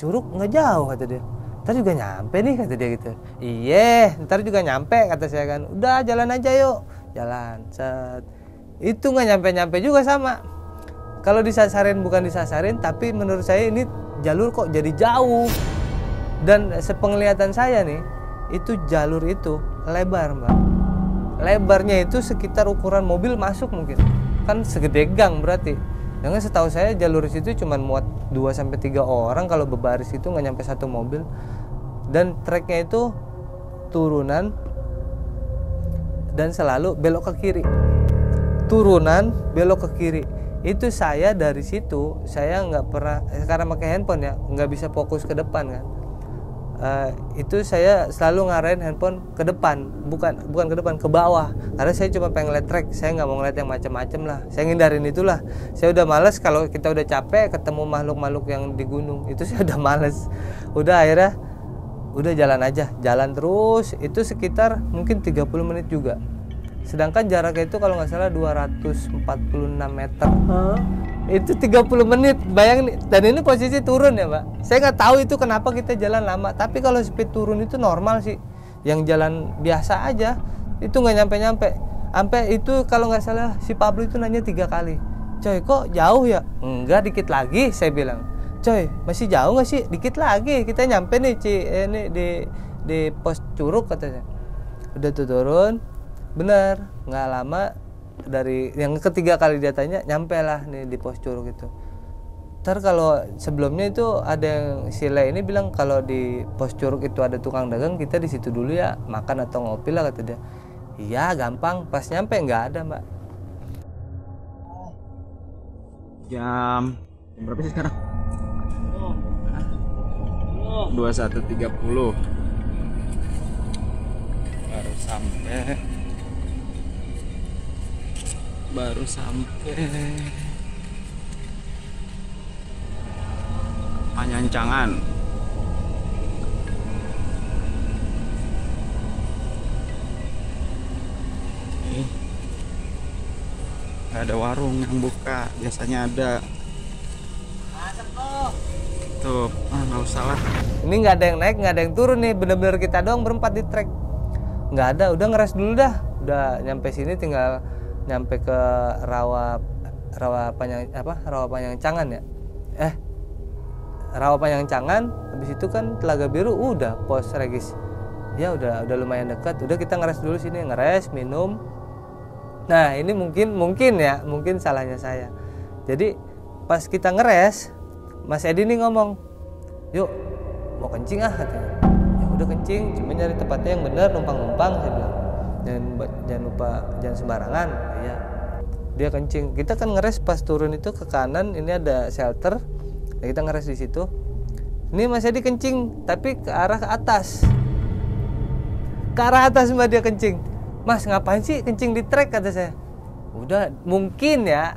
Curug nggak jauh," kata dia. "Ntar juga nyampe nih," kata dia gitu. "Iya, ntar juga nyampe," kata saya kan. "Udah jalan aja yuk." Jalan. Set. Itu nggak nyampe juga sama. Kalau disasarin bukan disasarin, tapi menurut saya ini jalur kok jadi jauh. Dan sepenglihatan saya nih, itu jalur itu lebar Mbak. Lebarnya itu sekitar ukuran mobil masuk mungkin. Kan segede gang berarti. Dengan setahu saya jalur situ cuma muat 2-3 orang, kalau berbaris itu nggak nyampe 1 mobil. Dan treknya itu turunan dan selalu belok ke kiri. Turunan belok ke kiri. Itu saya dari situ saya nggak pernah, karena pakai handphone ya, nggak bisa fokus ke depan kan. Itu saya selalu ngarahin handphone ke depan, bukan ke depan, ke bawah, karena saya cuma pengen ngeliat trek. Saya nggak mau ngeliat yang macam-macam lah, saya ngindarin itulah. Saya udah males kalau kita udah capek ketemu makhluk-makhluk yang di gunung, itu saya udah males. Udah akhirnya udah jalan aja, jalan terus. Itu sekitar mungkin 30 menit juga. Sedangkan jaraknya itu kalau nggak salah 246 meter. Itu 30 menit, bayangin. Dan ini posisi turun ya Mbak. Saya nggak tahu itu kenapa kita jalan lama. Tapi kalau speed turun itu normal sih. Yang jalan biasa aja, itu nggak nyampe-nyampe. Sampai itu kalau nggak salah si Pablo itu nanya 3 kali, "Coy kok jauh ya?" "Enggak, dikit lagi," saya bilang. "Coy masih jauh nggak sih?" "Dikit lagi, kita nyampe nih ini di pos Curug," katanya. Udah tuh turun. Bener, nggak lama dari yang ketiga kali dia tanya, nyampe lah nih di pos Curug itu. Ntar kalau sebelumnya itu ada yang Sile ini bilang kalau di pos Curug itu ada tukang dagang, kita di situ dulu ya, makan atau ngopi lah, kata dia. Iya gampang, pas nyampe nggak ada Mbak. Jam berapa sih sekarang? 21.30. Baru baru sampai Panyancangan. Nih, nggak ada warung yang buka, biasanya ada. Tuh, nggak usah lah. Ini nggak ada yang naik, nggak ada yang turun nih, bener-bener kita doang berempat di trek. Nggak ada, udah ngeres dulu dah. Udah nyampe sini tinggal nyampe ke rawa Panyancangan ya. Rawa Panyancangan, habis itu kan Telaga Biru udah pos regis. Ya udah lumayan dekat. Udah kita ngeres dulu sini, ngeres, minum. Nah, ini mungkin salahnya saya. Jadi pas kita ngeres, Mas Edi nih ngomong, "Yuk, mau kencing ah," katanya. Ya udah kencing, cuma nyari tempatnya yang benar, numpang-numpang, saya bilang. Jangan lupa, jangan sembarangan. Ya. Dia kencing. Kita kan ngeres pas turun itu ke kanan, ini ada shelter. Nah, kita ngeres di situ. Ini Mas Edi kencing, tapi ke arah atas. Ke arah atas Mbak dia kencing. "Mas, ngapain sih kencing di trek?" kata saya. Udah, mungkin ya,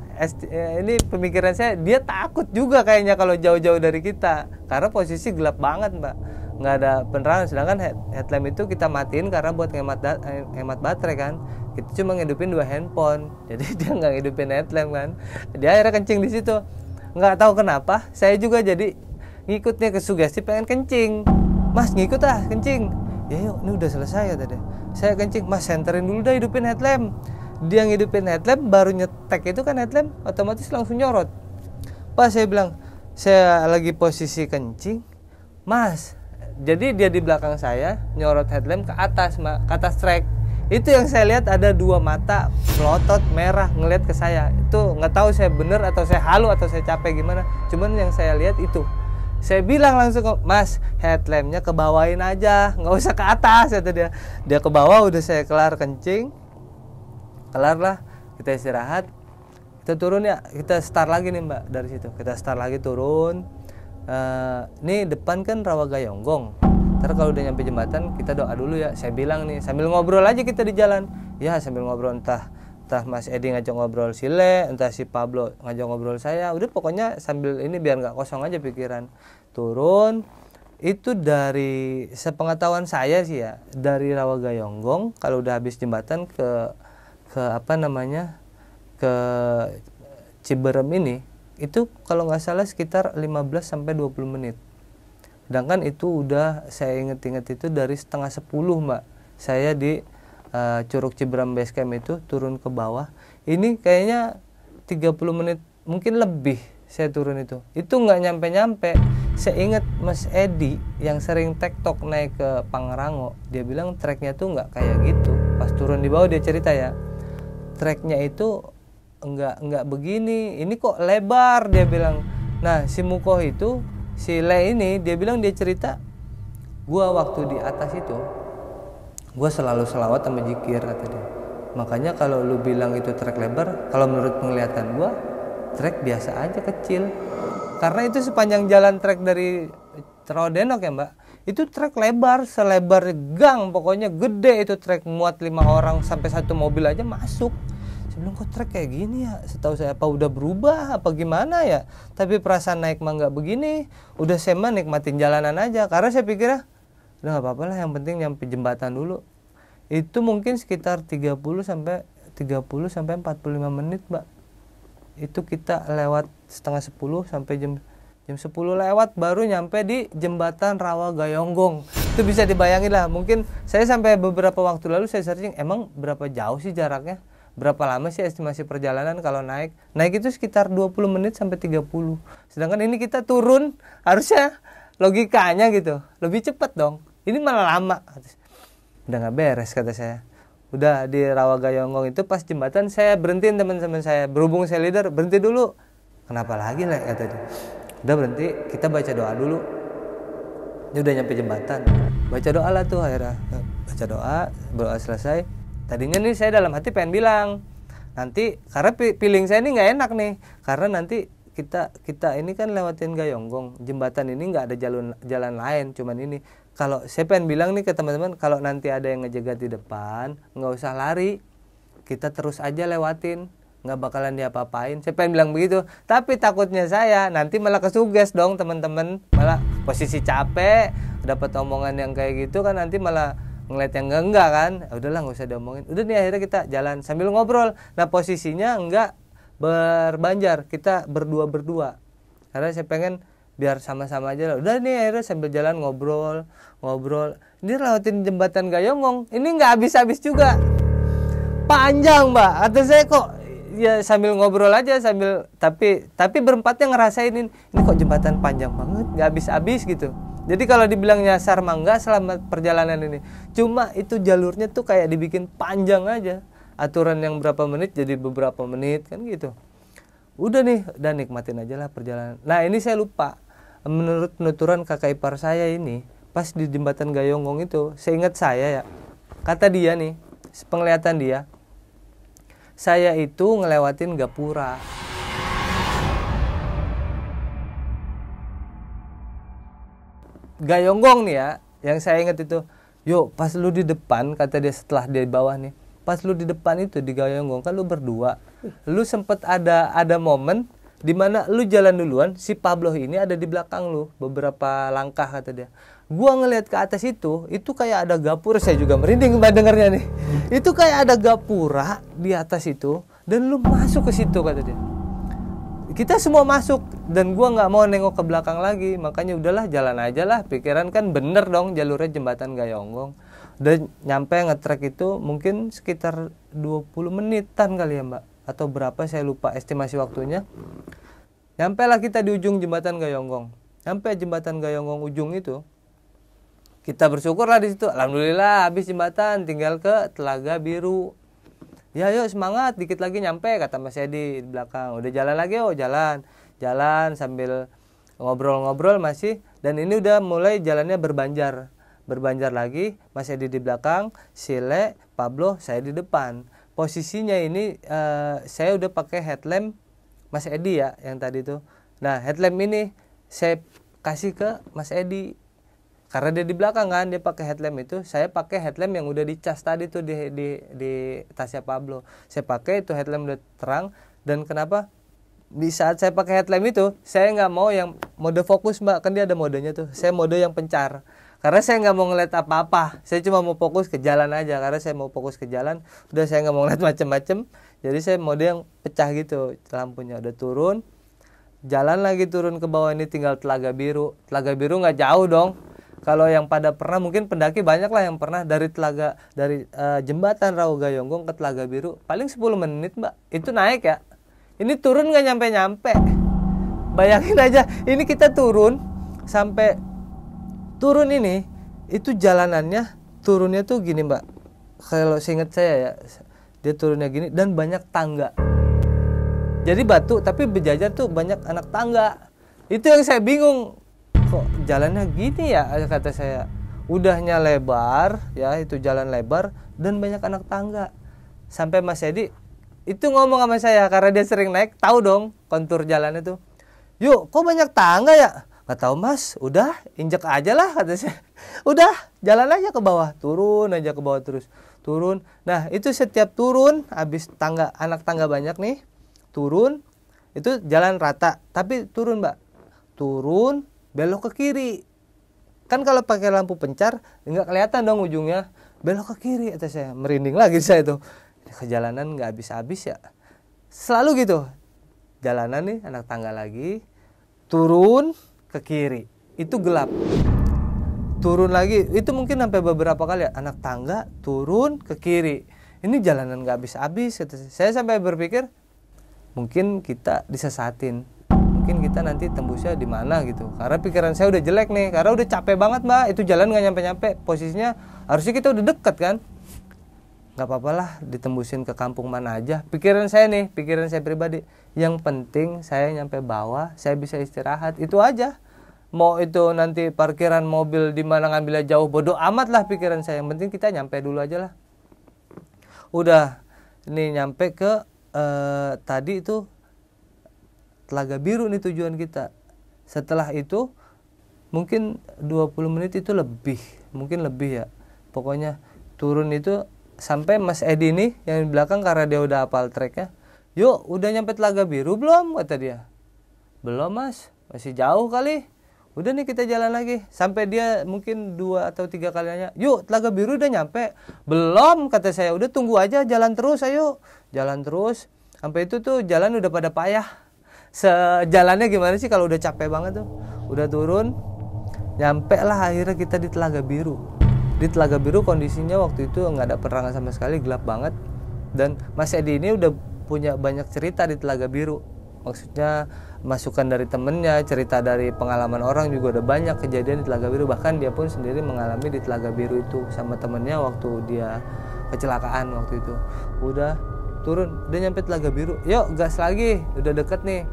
ini pemikiran saya, dia takut juga kayaknya kalau jauh-jauh dari kita, karena posisi gelap banget Mbak, nggak ada penerangan. Sedangkan headlamp itu kita matiin karena buat hemat baterai kan. Kita cuma ngidupin 2 handphone, jadi dia nggak ngidupin headlamp kan. Dia akhirnya kencing di situ. Nggak tahu kenapa, saya juga jadi ngikutnya ke sugesti pengen kencing. "Mas, ngikut ah kencing." "Ya yuk, ini udah selesai," ya tadi. Saya kencing, "Mas, senterin dulu dah, hidupin headlamp." Dia ngidupin headlamp, baru nyetek itu kan headlamp otomatis langsung nyorot. Pas saya bilang, saya lagi posisi kencing, "Mas," jadi dia di belakang saya nyorot headlamp ke atas, ke atas trek. Itu yang saya lihat, ada 2 mata melotot merah ngelihat ke saya. Itu nggak tahu saya bener atau saya halu atau saya capek gimana, cuman yang saya lihat itu. Saya bilang langsung, "Mas, headlampnya ke bawain aja, nggak usah ke atas," kata dia. Dia ke bawah, udah saya kelar kencing. Kelar lah, kita istirahat, kita turun ya, kita start lagi nih Mbak dari situ. Kita start lagi turun. Nih depan kan Rawa Gayonggong. Ntar kalau udah nyampe jembatan kita doa dulu ya. Saya bilang nih, sambil ngobrol aja kita di jalan. Ya sambil ngobrol, entah Mas Edi ngajak ngobrol Sile, entah si Pablo ngajak ngobrol saya. Udah pokoknya sambil ini biar nggak kosong aja pikiran. Turun. Itu dari sepengetahuan saya sih ya, dari Rawa Gayonggong kalau udah habis jembatan ke Ciberem ini, itu kalau nggak salah sekitar 15 sampai 20 menit. Sedangkan itu udah saya inget-inget itu dari setengah 10 Mbak. Saya di Curug Ciberem Base Camp itu turun ke bawah. Ini kayaknya 30 menit mungkin lebih saya turun itu. Itu nggak nyampe-nyampe. Saya ingat Mas Edi yang sering tektok naik ke Pangrango, dia bilang treknya tuh nggak kayak gitu. Pas turun di bawah dia cerita ya, treknya itu enggak begini, ini kok lebar, dia bilang. Nah, si Mukoh itu, si Le ini, dia bilang, dia cerita, gua waktu di atas itu, gua selalu selawat sama zikir, kata dia. Makanya kalau lu bilang itu trek lebar, kalau menurut penglihatan gua, trek biasa aja, kecil. Karena itu sepanjang jalan trek dari Rawadenok ya Mbak, itu trek lebar, selebar gang, pokoknya gede itu trek, muat 5 orang sampai 1 mobil aja masuk. Saya bilang, kok trek kayak gini ya? Setahu saya apa udah berubah apa gimana ya? Tapi perasaan naik mah nggak begini. Udah saya mah nikmatin jalanan aja, karena saya pikir udah nggak apa-apa lah, yang penting nyampe jembatan dulu. Itu mungkin sekitar 30 sampai 45 menit Mbak. Itu kita lewat setengah 10 sampai jam 10 lewat baru nyampe di jembatan Rawa Gayonggong. Itu bisa dibayangin lah, mungkin saya sampai beberapa waktu lalu saya searching, emang berapa jauh sih jaraknya, berapa lama sih estimasi perjalanan kalau naik itu sekitar 20 menit sampai 30. Sedangkan ini kita turun, harusnya logikanya gitu lebih cepat dong, ini malah lama. Udah gak beres kata saya. Udah di Rawa Gayonggong itu pas jembatan saya berhentiin teman-teman saya, berhubung saya leader, berhenti dulu. Kenapa lagi lah kata dia. Udah berhenti, kita baca doa dulu. Ini udah nyampe jembatan, baca doa lah tuh akhirnya. Baca doa selesai. Tadinya nih saya dalam hati pengen bilang, nanti karena feeling saya ini nggak enak nih, karena nanti kita ini kan lewatin Gayonggong, jembatan ini nggak ada jalan lain, cuman ini. Kalau saya pengen bilang nih ke teman-teman, kalau nanti ada yang ngejegat di depan, nggak usah lari, kita terus aja lewatin, nggak bakalan diapa-apain. Saya pengen bilang begitu, tapi takutnya saya nanti malah kesuges dong teman-teman, malah posisi capek, dapat omongan yang kayak gitu kan, nanti malah ngeliat yang enggak kan. Udahlah nggak usah diomongin. Udah nih akhirnya kita jalan sambil ngobrol. Nah posisinya enggak berbanjar, kita berdua karena saya pengen biar sama-sama aja lah. Udah nih akhirnya sambil jalan ngobrol ini lewatin jembatan Gayonggong ini nggak habis-habis juga, panjang mbak. Atau saya kok ya sambil ngobrol aja sambil tapi berempatnya ngerasain ini kok jembatan panjang banget nggak habis-habis gitu. Jadi kalau dibilang nyasar mah enggak selama perjalanan ini, cuma itu jalurnya tuh kayak dibikin panjang aja. Aturan yang berapa menit jadi beberapa menit kan gitu. Udah nih, udah nikmatin aja lah perjalanan. Nah ini saya lupa, menurut penuturan kakak ipar saya ini, pas di jembatan Gayonggong itu, seingat saya ya, kata dia nih, penglihatan dia, saya itu ngelewatin Gapura. Gayonggong nih ya, yang saya ingat itu, yuk pas lu di depan, kata dia setelah di bawah nih, pas lu di depan itu di Gayonggong kan lu berdua, lu sempet ada momen di mana lu jalan duluan, si Pablo ini ada di belakang lu beberapa langkah kata dia. Gua ngelihat ke atas itu kayak ada gapura, saya juga merinding mbak dengarnya nih. Itu kayak ada gapura di atas itu dan lu masuk ke situ kata dia. Kita semua masuk dan gua nggak mau nengok ke belakang lagi, makanya udahlah jalan aja lah, pikiran kan bener dong jalurnya jembatan Gayonggong. Dan nyampe ngetrek itu mungkin sekitar 20 menitan kali ya mbak, atau berapa saya lupa estimasi waktunya. Nyampe lah kita di ujung jembatan Gayonggong. Nyampe jembatan Gayonggong ujung itu, kita bersyukur lah di situ. Alhamdulillah habis jembatan, tinggal ke Telaga Biru. Ya yuk semangat, dikit lagi nyampe kata Mas Edi di belakang. Udah jalan lagi yuk, jalan sambil ngobrol-ngobrol masih. Dan ini udah mulai jalannya berbanjar lagi, Mas Edi di belakang, Sile, Pablo, saya di depan. Posisinya ini saya udah pakai headlamp Mas Edi ya yang tadi tuh. Nah headlamp ini saya kasih ke Mas Edi karena dia di belakang kan, dia pakai headlamp itu, saya pakai headlamp yang udah dicas tadi tuh di tasnya Pablo. Saya pakai itu headlamp udah terang. Dan kenapa di saat saya pakai headlamp itu saya nggak mau yang mode fokus mbak, kan dia ada modenya tuh, saya mode yang pencar. Karena saya nggak mau ngeliat apa-apa, saya cuma mau fokus ke jalan aja. Karena saya mau fokus ke jalan, udah saya nggak mau ngeliat macem-macem. Jadi saya mode yang pecah gitu, lampunya udah turun, jalan lagi turun ke bawah ini tinggal Telaga Biru. Telaga Biru nggak jauh dong. Kalau yang pada pernah, mungkin pendaki banyak lah yang pernah dari jembatan Rawa Gayonggong ke Telaga Biru paling 10 menit mbak. Itu naik ya. Ini turun nggak nyampe-nyampe. Bayangin aja, ini kita turun sampai turun ini, itu jalanannya turunnya tuh gini mbak. Kalau seingat saya ya, dia turunnya gini dan banyak tangga. Jadi batu tapi berjajar tuh banyak anak tangga. Itu yang saya bingung. Kok jalannya gini ya kata saya. Udahnya lebar ya, itu jalan lebar dan banyak anak tangga. Sampai Mas Edi itu ngomong sama saya karena dia sering naik, tahu dong kontur jalan itu. Yuk, kok banyak tangga ya? Gak tahu mas, udah injek aja lah kata saya. Udah jalan aja ke bawah, turun aja ke bawah terus, turun. Nah itu setiap turun, habis tangga, anak tangga banyak nih, turun, itu jalan rata, tapi turun mbak, turun, belok ke kiri. Kan kalau pakai lampu pencar, nggak kelihatan dong ujungnya, belok ke kiri kata saya, merinding lagi saya tuh. Kejalanan nggak habis-habis ya, selalu gitu, jalanan nih anak tangga lagi, turun ke kiri, itu gelap, turun lagi, itu mungkin sampai beberapa kali ya, anak tangga turun ke kiri, ini jalanan nggak habis-habis. Saya sampai berpikir mungkin kita disesatin, mungkin kita nanti tembusnya di mana gitu, karena pikiran saya udah jelek nih, karena udah capek banget mbak, itu jalan nggak nyampe-nyampe, posisinya harusnya kita udah deket kan, nggak apa-apa lah ditembusin ke kampung mana aja. Pikiran saya nih, pikiran saya pribadi, yang penting saya nyampe bawah, saya bisa istirahat, itu aja. Mau itu nanti parkiran mobil di mana ngambilnya jauh, bodoh amat lah pikiran saya, yang penting kita nyampe dulu aja lah. Udah ini nyampe ke tadi itu Telaga Biru nih tujuan kita. Setelah itu mungkin 20 menit itu lebih, mungkin lebih ya. Pokoknya turun itu sampai Mas Edi nih yang di belakang, karena dia udah hafal treknya. Yuk, udah nyampe Telaga Biru belum? Kata dia. Belum Mas, masih jauh kali. Udah nih kita jalan lagi. Sampai dia mungkin 2 atau 3 kali nanya, yuk Telaga Biru udah nyampe? Belum, kata saya. Udah tunggu aja, jalan terus ayo. Jalan terus. Sampai itu tuh jalan udah pada payah. Sejalannya gimana sih kalau udah capek banget tuh. Udah turun, nyampe lah akhirnya kita di Telaga Biru. Di Telaga Biru kondisinya waktu itu nggak ada penerangan sama sekali, gelap banget. Dan Mas Edi ini udah punya banyak cerita di Telaga Biru. Maksudnya masukan dari temennya, cerita dari pengalaman orang juga udah banyak kejadian di Telaga Biru. Bahkan dia pun sendiri mengalami di Telaga Biru itu sama temennya waktu dia kecelakaan waktu itu. Udah turun, udah nyampe Telaga Biru. Yuk gas lagi, udah deket nih.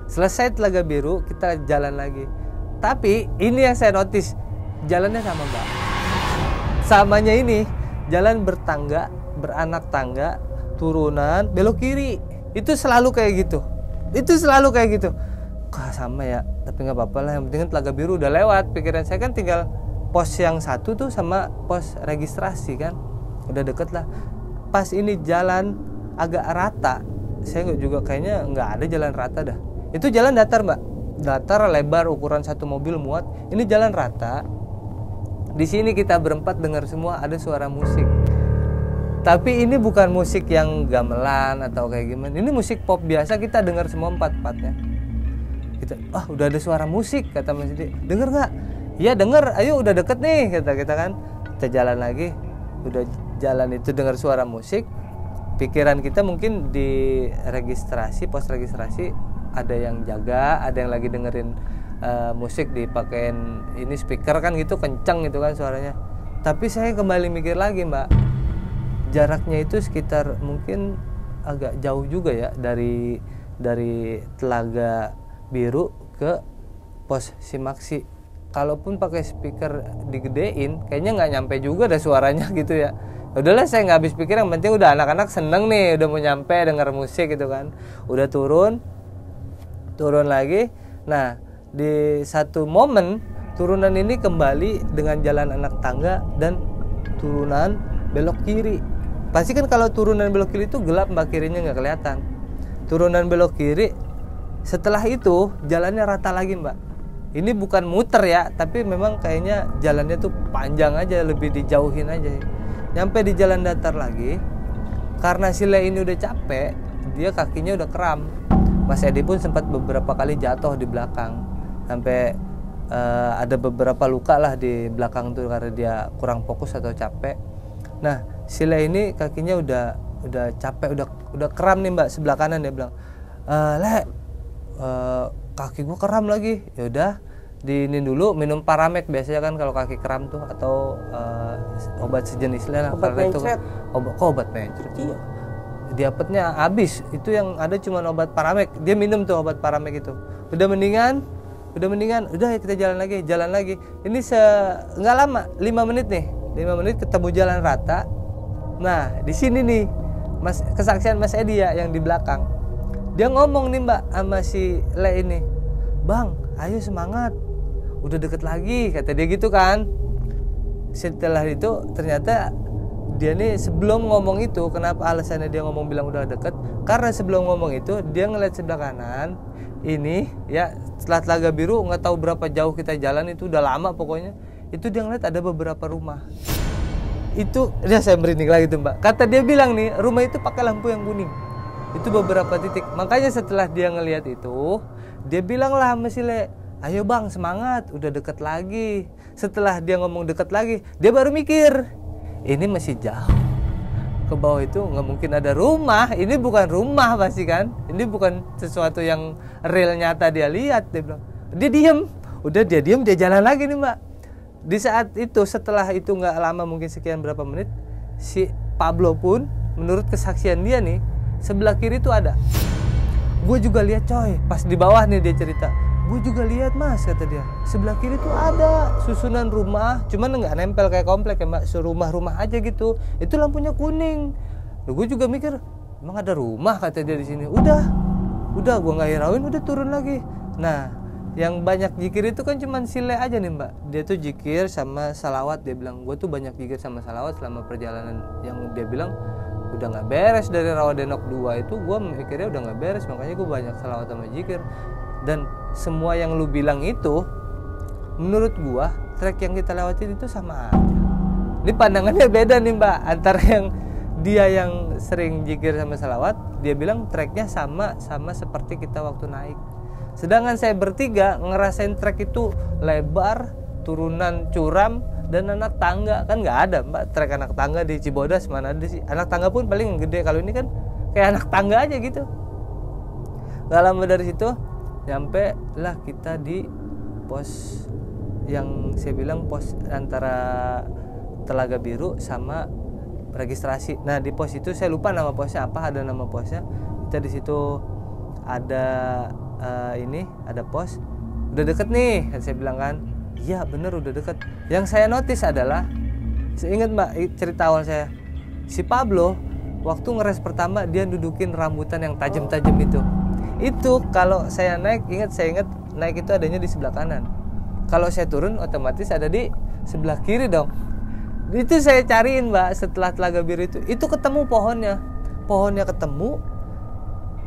Selesai Telaga Biru, kita jalan lagi. Tapi ini yang saya notice, jalannya sama Mbak. Samanya ini jalan bertangga, beranak tangga, turunan, belok kiri. Itu selalu kayak gitu. Itu selalu kayak gitu. Kah sama ya, tapi nggak apa-apa lah. Yang penting Telaga Biru udah lewat. Pikiran saya kan tinggal pos yang satu tuh sama pos registrasi kan, udah deket lah. Pas ini jalan agak rata, saya juga kayaknya nggak ada jalan rata dah. Itu jalan datar Mbak, datar lebar ukuran satu mobil muat. Ini jalan rata. Di sini kita berempat dengar semua ada suara musik. Tapi ini bukan musik yang gamelan atau kayak gimana. Ini musik pop biasa, kita dengar semua empat-empatnya. Kita, udah ada suara musik, kata Mas Edi. Dengar nggak? Iya denger, ayo udah deket nih, kata kita kan. Kita jalan lagi, udah jalan itu dengar suara musik. Pikiran kita mungkin di registrasi, pos registrasi ada yang jaga, ada yang lagi dengerin musik, dipakein ini speaker kan gitu, kenceng gitu kan suaranya. Tapi saya kembali mikir lagi Mbak, jaraknya itu sekitar mungkin agak jauh juga ya dari Telaga Biru ke pos Simaksi. Kalaupun pakai speaker digedein, kayaknya nggak nyampe juga ada suaranya gitu ya. Udahlah saya nggak habis pikir, yang penting udah anak-anak seneng nih, udah mau nyampe denger musik gitu kan. Udah turun lagi. Nah di satu momen turunan ini kembali dengan jalan anak tangga dan turunan belok kiri. Pasti kan kalau turunan belok kiri itu gelap Mbak, kirinya nggak kelihatan. Turunan belok kiri, setelah itu jalannya rata lagi Mbak. Ini bukan muter ya, tapi memang kayaknya jalannya tuh panjang aja, lebih dijauhin aja. Nyampe di jalan datar lagi, karena si Le ini udah capek, dia kakinya udah kram. Mas Edi pun sempat beberapa kali jatuh di belakang, sampai ada beberapa luka lah di belakang tuh karena dia kurang fokus atau capek. Nah si Le ini kakinya udah capek, udah kram nih Mbak, sebelah kanan. Dia bilang, Le, kaki gua kram lagi. Yaudah diinin dulu, minum Paramek biasanya kan kalau kaki kram tuh, atau obat sejenisnya lah. Obat mencret. Obat mencret. Iya. Diapetnya habis, itu yang ada cuma obat Paramek. Dia minum tuh obat Paramek itu. Udah mendingan, udah ya kita jalan lagi. Ini nggak lama, 5 menit nih. 5 menit ketemu jalan rata. Nah di sini nih kesaksian Mas Edi ya yang di belakang. Dia ngomong nih Mbak sama si Le ini, Bang ayo semangat, udah deket lagi, kata dia gitu kan. Setelah itu ternyata dia nih sebelum ngomong itu, kenapa alasannya dia ngomong bilang udah deket, karena sebelum ngomong itu dia ngeliat sebelah kanan ini ya, setelah Telaga Biru nggak tahu berapa jauh kita jalan, itu udah lama pokoknya. Itu dia ngeliat ada beberapa rumah. Itu dia, saya merinding lagi tuh Mbak. Kata dia bilang nih, rumah itu pakai lampu yang kuning. Itu beberapa titik. Makanya setelah dia ngelihat itu, dia bilang lah sama si Le, ayo Bang semangat, udah deket lagi. Setelah dia ngomong deket lagi, dia baru mikir, ini masih jauh. Ke bawah itu nggak mungkin ada rumah. Ini bukan rumah pasti kan. Ini bukan sesuatu yang real nyata dia lihat. Dia bilang, dia diem. Udah dia diem, dia jalan lagi nih Mbak. Di saat itu, setelah itu nggak lama, mungkin sekian berapa menit, si Pablo pun menurut kesaksian dia nih, sebelah kiri itu ada. Gue juga lihat coy, pas di bawah nih dia cerita, gue juga lihat Mas, kata dia, sebelah kiri tuh ada susunan rumah, cuman nggak nempel kayak komplek ya Mbak, rumah-rumah aja gitu. Itu lampunya kuning. Gue juga mikir, emang ada rumah, kata dia di sini. Udah udah gue nggak hirauin, udah turun lagi. Nah yang banyak zikir itu kan cuman sile aja nih mbak, dia tuh zikir sama salawat. Dia bilang gue tuh banyak zikir sama salawat selama perjalanan, yang dia bilang udah nggak beres dari Rawadenok 2 itu gue mikirnya udah nggak beres, makanya gue banyak salawat sama zikir. Dan semua yang lu bilang itu menurut gue trek yang kita lewatin itu sama aja. Ini pandangannya beda nih mbak, antara yang dia yang sering zikir sama salawat, dia bilang treknya sama seperti kita waktu naik. Sedangkan saya bertiga ngerasain trek itu lebar, turunan curam, dan anak tangga. Kan nggak ada mbak trek anak tangga di Cibodas, mana ada sih. Anak tangga pun paling gede, kalau ini kan kayak anak tangga aja gitu. Gak lama dari situ nyampe lah kita di pos yang saya bilang pos antara Telaga Biru sama registrasi. Nah di pos itu saya lupa nama posnya apa, ada nama posnya. Kita di situ ada ada pos, udah deket nih, saya bilang kan, iya bener udah deket. Yang saya notice adalah, saya ingat mbak cerita awal saya, si Pablo waktu ngeres pertama dia dudukin rambutan yang tajam-tajam itu. Itu kalau saya naik, saya ingat naik itu adanya di sebelah kanan. Kalau saya turun otomatis ada di sebelah kiri dong. Itu saya cariin mbak setelah Telaga Biru itu ketemu pohonnya ketemu,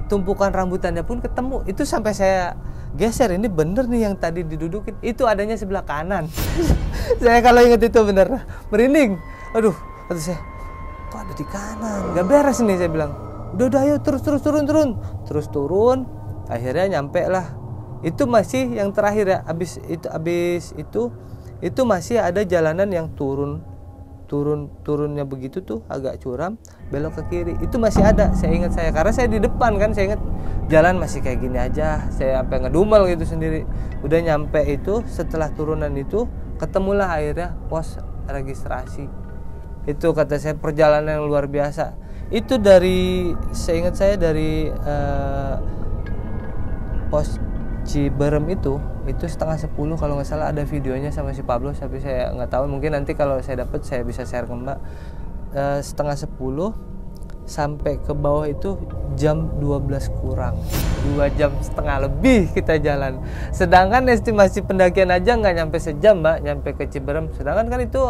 tumpukan rambutannya pun ketemu. Itu sampai saya geser, ini bener nih yang tadi didudukin, itu adanya sebelah kanan. Saya kalau ingat itu bener merinding. Aduh, kata saya, kok ada di kanan, gak beres nih, saya bilang. Udah ayo terus turun. Akhirnya nyampe lah. Itu masih yang terakhir ya, abis itu masih ada jalanan yang turunnya begitu tuh agak curam, belok ke kiri. Itu masih ada, saya ingat karena saya di depan kan, saya ingat jalan masih kayak gini aja. Saya sampai ngedumel gitu sendiri. Udah nyampe itu, setelah turunan itu ketemulah akhirnya pos registrasi. Itu kata saya perjalanan yang luar biasa. Itu dari, saya ingat dari pos Ciberem itu 9:30 kalau nggak salah, ada videonya sama si Pablo, tapi saya nggak tahu, mungkin nanti kalau saya dapat saya bisa share ke mbak. 9:30 sampai ke bawah itu jam 12 kurang, 2 jam setengah lebih kita jalan. Sedangkan estimasi pendakian aja nggak nyampe sejam mbak, nyampe ke Ciberem. Sedangkan kan itu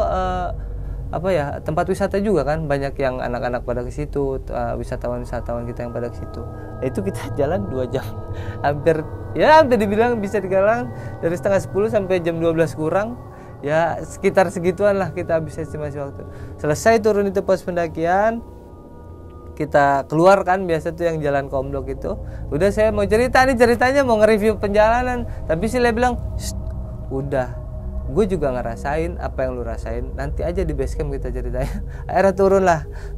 tempat wisata juga kan, banyak yang anak-anak pada ke situ, wisatawan kita yang pada ke situ. Itu kita jalan 2 jam, hampir dibilang bisa digalang dari 9:30 sampai jam 12 kurang, ya sekitar segituan lah kita habis estimasi waktu. Selesai turun itu pos pendakian, kita keluar kan, biasa tuh yang jalan komplok itu. Udah saya mau ceritanya mau nge-review perjalanan, tapi si Le bilang, udah, gue juga ngerasain apa yang lu rasain, nanti aja di base camp kita ceritanya. Akhirnya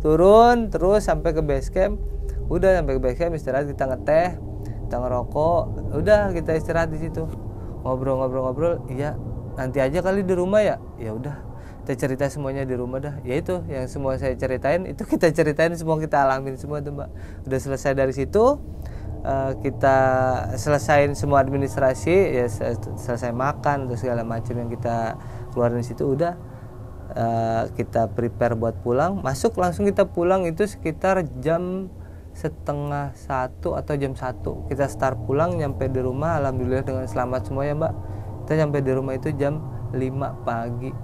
turun terus sampai ke base camp. Udah sampai ke base camp istirahat, kita ngeteh, kita ngerokok, udah kita istirahat di situ, ngobrol. Iya nanti aja kali di rumah ya udah kita cerita semuanya di rumah dah. Ya itu yang semua saya ceritain, itu kita ceritain semua, kita alamin semua tuh mbak. Udah selesai dari situ, kita selesain semua administrasi, ya selesai makan terus segala macam yang kita keluarin di situ. Udah kita prepare buat pulang, langsung kita pulang itu sekitar jam 12:30 atau jam 1 kita start pulang. Nyampe di rumah alhamdulillah dengan selamat semua ya mbak. Kita nyampe di rumah itu jam 5 pagi.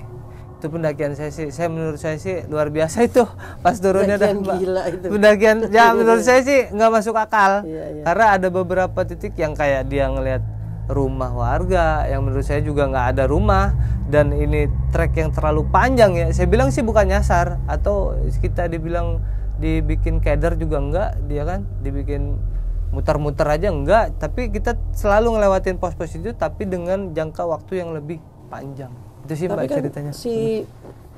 Itu pendakian menurut saya sih luar biasa itu pas turunnya dah mbak. Pendakian ya menurut saya sih nggak masuk akal. Iya. Karena ada beberapa titik yang kayak dia ngelihat rumah warga, yang menurut saya juga nggak ada rumah, dan ini trek yang terlalu panjang ya. Saya bilang sih bukan nyasar, atau kita dibikin keder juga enggak, dia kan dibikin muter-muter aja enggak, tapi kita selalu ngelewatin pos-pos itu tapi dengan jangka waktu yang lebih panjang. Itu sih mbak kan ceritanya. Si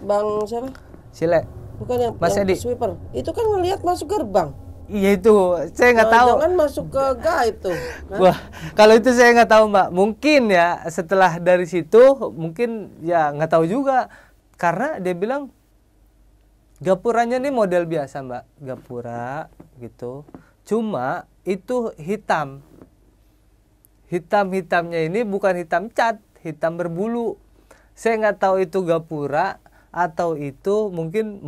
Bang siapa? Sile. Bukan yang sweeper. Itu kan ngelihat masuk gerbang. Iya itu, saya nggak tahu. Jangan masuk ke gaib tuh. Kan? Wah, kalau itu saya nggak tahu mbak. Mungkin ya setelah dari situ, mungkin ya nggak tahu juga. Karena dia bilang gapuranya nih model biasa mbak, gapura gitu. Cuma itu hitam. Hitamnya ini bukan hitam cat, hitam berbulu. Saya nggak tahu itu gapura atau itu mungkin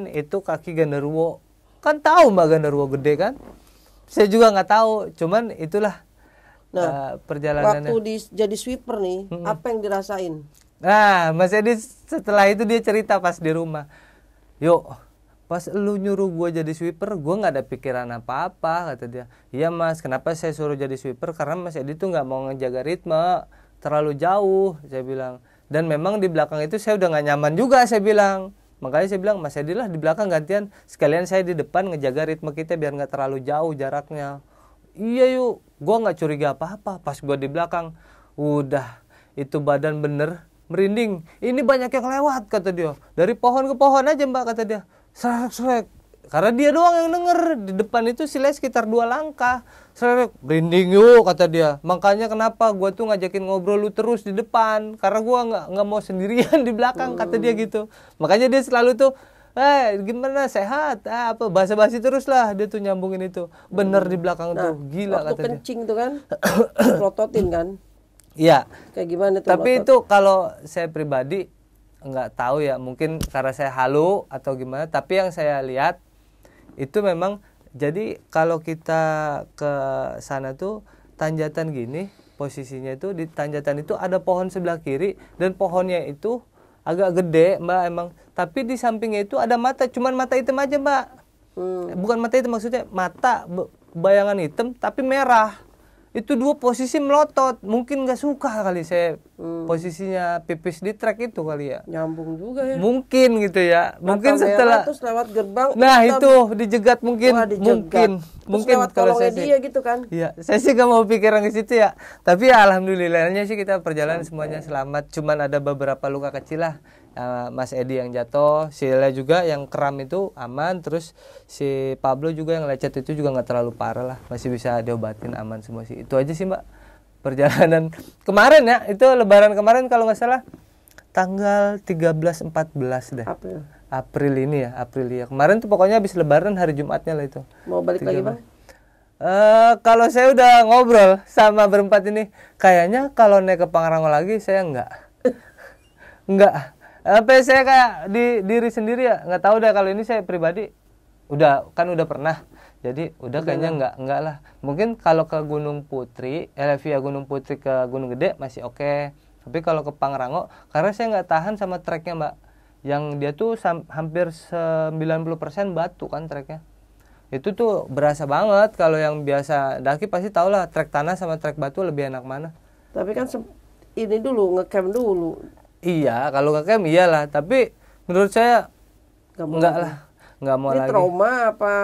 itu kaki genderuwo. Kan tahu mbak genderuwo gede kan? saya juga nggak tahu, cuman itulah Nah, perjalanannya. waktu jadi sweeper nih, apa yang dirasain? Nah, Mas Edi setelah itu dia cerita pas di rumah. Yuk, pas lu nyuruh gue jadi sweeper, gue nggak ada pikiran apa-apa, kata dia. Iya Mas, kenapa saya suruh jadi sweeper? Karena Mas Edi tuh nggak mau ngejaga ritme, terlalu jauh, saya bilang. Dan memang di belakang itu saya udah nggak nyaman juga, saya bilang. Makanya saya bilang, Mas Edi lah di belakang gantian, sekalian saya di depan ngejaga ritme kita biar nggak terlalu jauh jaraknya. Iya yuk, gue nggak curiga apa-apa. Pas gue di belakang, udah itu badan bener merinding. Ini banyak yang lewat, kata dia. Dari pohon ke pohon aja Mbak, kata dia. Srek. Karena dia doang yang denger. Di depan itu silanya sekitar 2 langkah. Srek, merinding yuk, kata dia. Makanya kenapa gue tuh ngajakin ngobrol lu terus di depan. Karena gue nggak mau sendirian di belakang, kata dia gitu. Makanya dia selalu tuh, gimana sehat? Apa basa-basi terus lah dia tuh nyambungin itu. Bener di belakang tuh, gila Waktu kata dia. kencing tuh kan, prototin kan? Iya. Kayak gimana tuh? Tapi itu kalau saya pribadi nggak tahu ya, mungkin karena saya halu atau gimana. Tapi yang saya lihat itu memang, jadi kalau kita ke sana tuh tanjatan gini, posisinya itu di tanjatan itu ada pohon sebelah kiri dan pohonnya itu agak gede Mbak emang. Tapi di sampingnya itu ada mata, cuman mata hitam aja Mbak. Bukan mata hitam, maksudnya mata bayangan hitam tapi merah. Itu 2 posisi melotot. Mungkin nggak suka kali saya posisinya pipis di trek itu kali ya. Nyambung juga ya. Mungkin gitu ya. Mungkin Mata merah setelah terus lewat gerbang. nah hitam. itu dijegat mungkin. Wah, dijegat. Mungkin Terus lewat kalau kolongnya saya sih. dia gitu kan. Iya, saya sih gak mau pikiran ke situ ya. Tapi ya alhamdulillahnya sih kita perjalanan semuanya selamat. Cuman ada beberapa luka kecil lah. Mas Edi yang jatuh, Sheila juga yang kram itu aman, terus si Pablo juga yang lecet itu juga nggak terlalu parah lah, masih bisa diobatin, aman semua sih. Itu aja sih Mbak perjalanan kemarin ya, itu Lebaran kemarin kalau nggak salah tanggal 13-14 deh. April ini ya, April ya. Kemarin tuh pokoknya habis Lebaran hari Jumatnya lah itu. Mau balik lagi Bang? Kalau saya udah ngobrol sama berempat ini, kayaknya kalau naik ke Pangrango lagi saya enggak. Apa saya kayak di diri sendiri ya, nggak tahu dah. Kalau ini saya pribadi udah pernah, jadi udah kayaknya enggak lah. Mungkin kalau ke Gunung Putri, via Gunung Putri ke Gunung Gede masih oke. Tapi kalau ke Pangrango, karena saya nggak tahan sama treknya Mbak, yang dia tuh hampir 90% batu kan treknya. Itu tuh berasa banget. Kalau yang biasa daki pasti tau lah, trek tanah sama trek batu lebih enak mana. Tapi kan ini dulu ngecamp dulu. Iya, kalau ngecamp iyalah, tapi menurut saya enggak lah, enggak mau ini lagi. Trauma apa?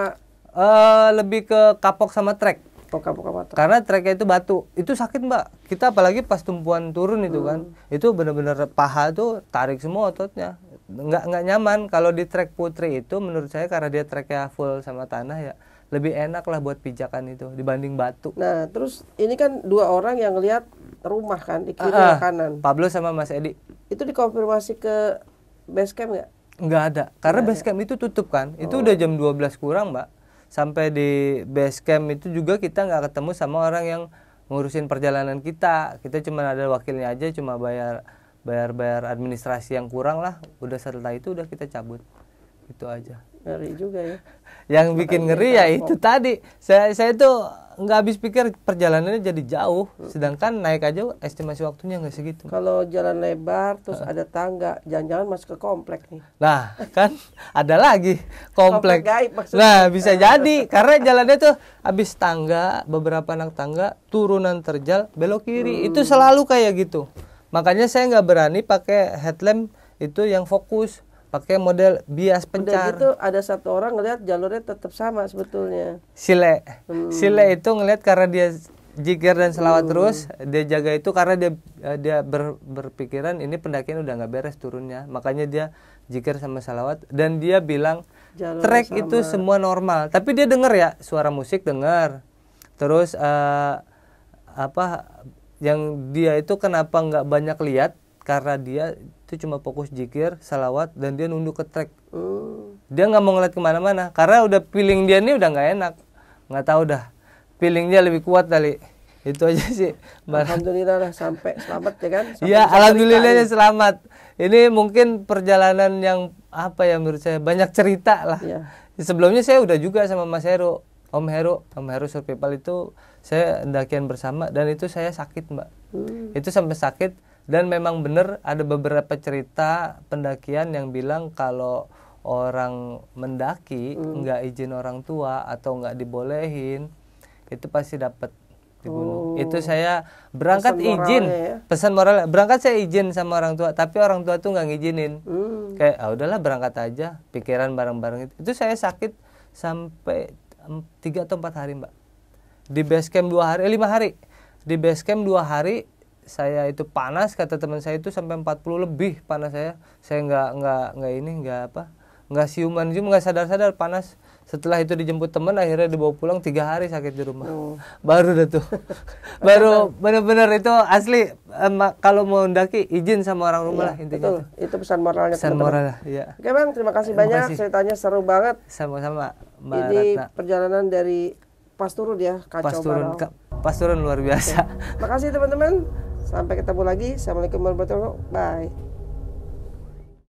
Lebih ke kapok sama trek. Kapok apa? Karena treknya itu batu, itu sakit Mbak. Kita apalagi pas tumpuan turun itu kan, itu benar-benar paha tuh tarik semua ototnya. Enggak nyaman. Kalau di trek Putri itu menurut saya karena dia treknya full sama tanah ya, lebih enak lah buat pijakan itu dibanding batu. Nah, terus ini kan 2 orang yang lihat rumah kan di kiri dan kanan. Pablo sama Mas Edi. Itu dikonfirmasi ke base camp nggak? Nggak ada, karena base camp itu tutup kan. Itu udah jam 12 kurang Mbak. Sampai di base camp itu juga kita nggak ketemu sama orang yang ngurusin perjalanan kita. Kita cuma ada wakilnya aja, cuma bayar administrasi yang kurang lah. Udah setelah itu udah kita cabut. Itu aja. Ngeri juga ya. Yang bikin ngeri ya itu tadi. Saya tuh nggak habis pikir perjalanannya jadi jauh, sedangkan naik aja estimasi waktunya nggak segitu. Kalau jalan lebar terus ada tangga, jangan-jangan masuk ke komplek nih. Nah kan ada lagi komplek. Komplek gaib maksudnya. Nah bisa jadi karena jalannya tuh habis tangga, beberapa anak tangga, turunan terjal, belok kiri, itu selalu kayak gitu. Makanya saya nggak berani pakai headlamp itu yang fokus, pakai model bias pencar. Udah gitu ada satu orang ngelihat jalurnya tetap sama sebetulnya. Sile itu ngelihat karena dia jikir dan selawat terus, dia jaga itu karena dia berpikiran ini pendakian udah nggak beres turunnya, makanya dia jikir sama selawat dan dia bilang Jalurnya trek sama. itu semua normal. Tapi dia denger ya suara musik, denger. Terus yang dia itu kenapa nggak banyak lihat, karena dia itu cuma fokus jikir, salawat, dan dia nunduk ke trek. Dia nggak mau ngeliat kemana-mana karena udah feeling dia ini udah nggak enak, nggak tahu dah feelingnya lebih kuat kali. Itu aja sih. Alhamdulillah lah sampai selamat ya kan. Iya, alhamdulillahnya selamat. Ini mungkin perjalanan yang apa ya, menurut saya banyak cerita lah. Iya. Sebelumnya saya udah juga sama Mas Heru Om Heru Survival itu saya dakian bersama dan itu saya sakit Mbak. Itu sampai sakit dan memang benar ada beberapa cerita pendakian yang bilang kalau orang mendaki nggak izin orang tua atau nggak dibolehin itu pasti dapat di gunung. Itu saya berangkat Pesan moralnya izin, ya? pesan moral. Berangkat saya izin sama orang tua, tapi orang tua tuh nggak ngizinin. Kayak udahlah berangkat aja, pikiran bareng-bareng itu. Itu saya sakit sampai 3 atau 4 hari Mbak. Di base camp 2 hari, 5 hari. Di base camp 2 hari saya itu panas, kata teman saya itu sampai 40 lebih panas saya. Saya nggak siuman, nggak sadar panas. Setelah itu dijemput teman, akhirnya dibawa pulang 3 hari sakit di rumah. Baru dah tuh. Baru benar-benar itu asli. Kalau mau mendaki izin sama orang rumah lah intinya. Betul. Itu pesan moralnya Pesan teman-teman. moral ya. Oke Bang, terima kasih banyak. Ceritanya seru banget. Sama-sama Mbak Ini Ratna. perjalanan dari pas turun ya, kacau banget. Pas turun luar biasa. Makasih teman-teman. Sampai ketemu lagi. Assalamualaikum warahmatullahi wabarakatuh. Bye.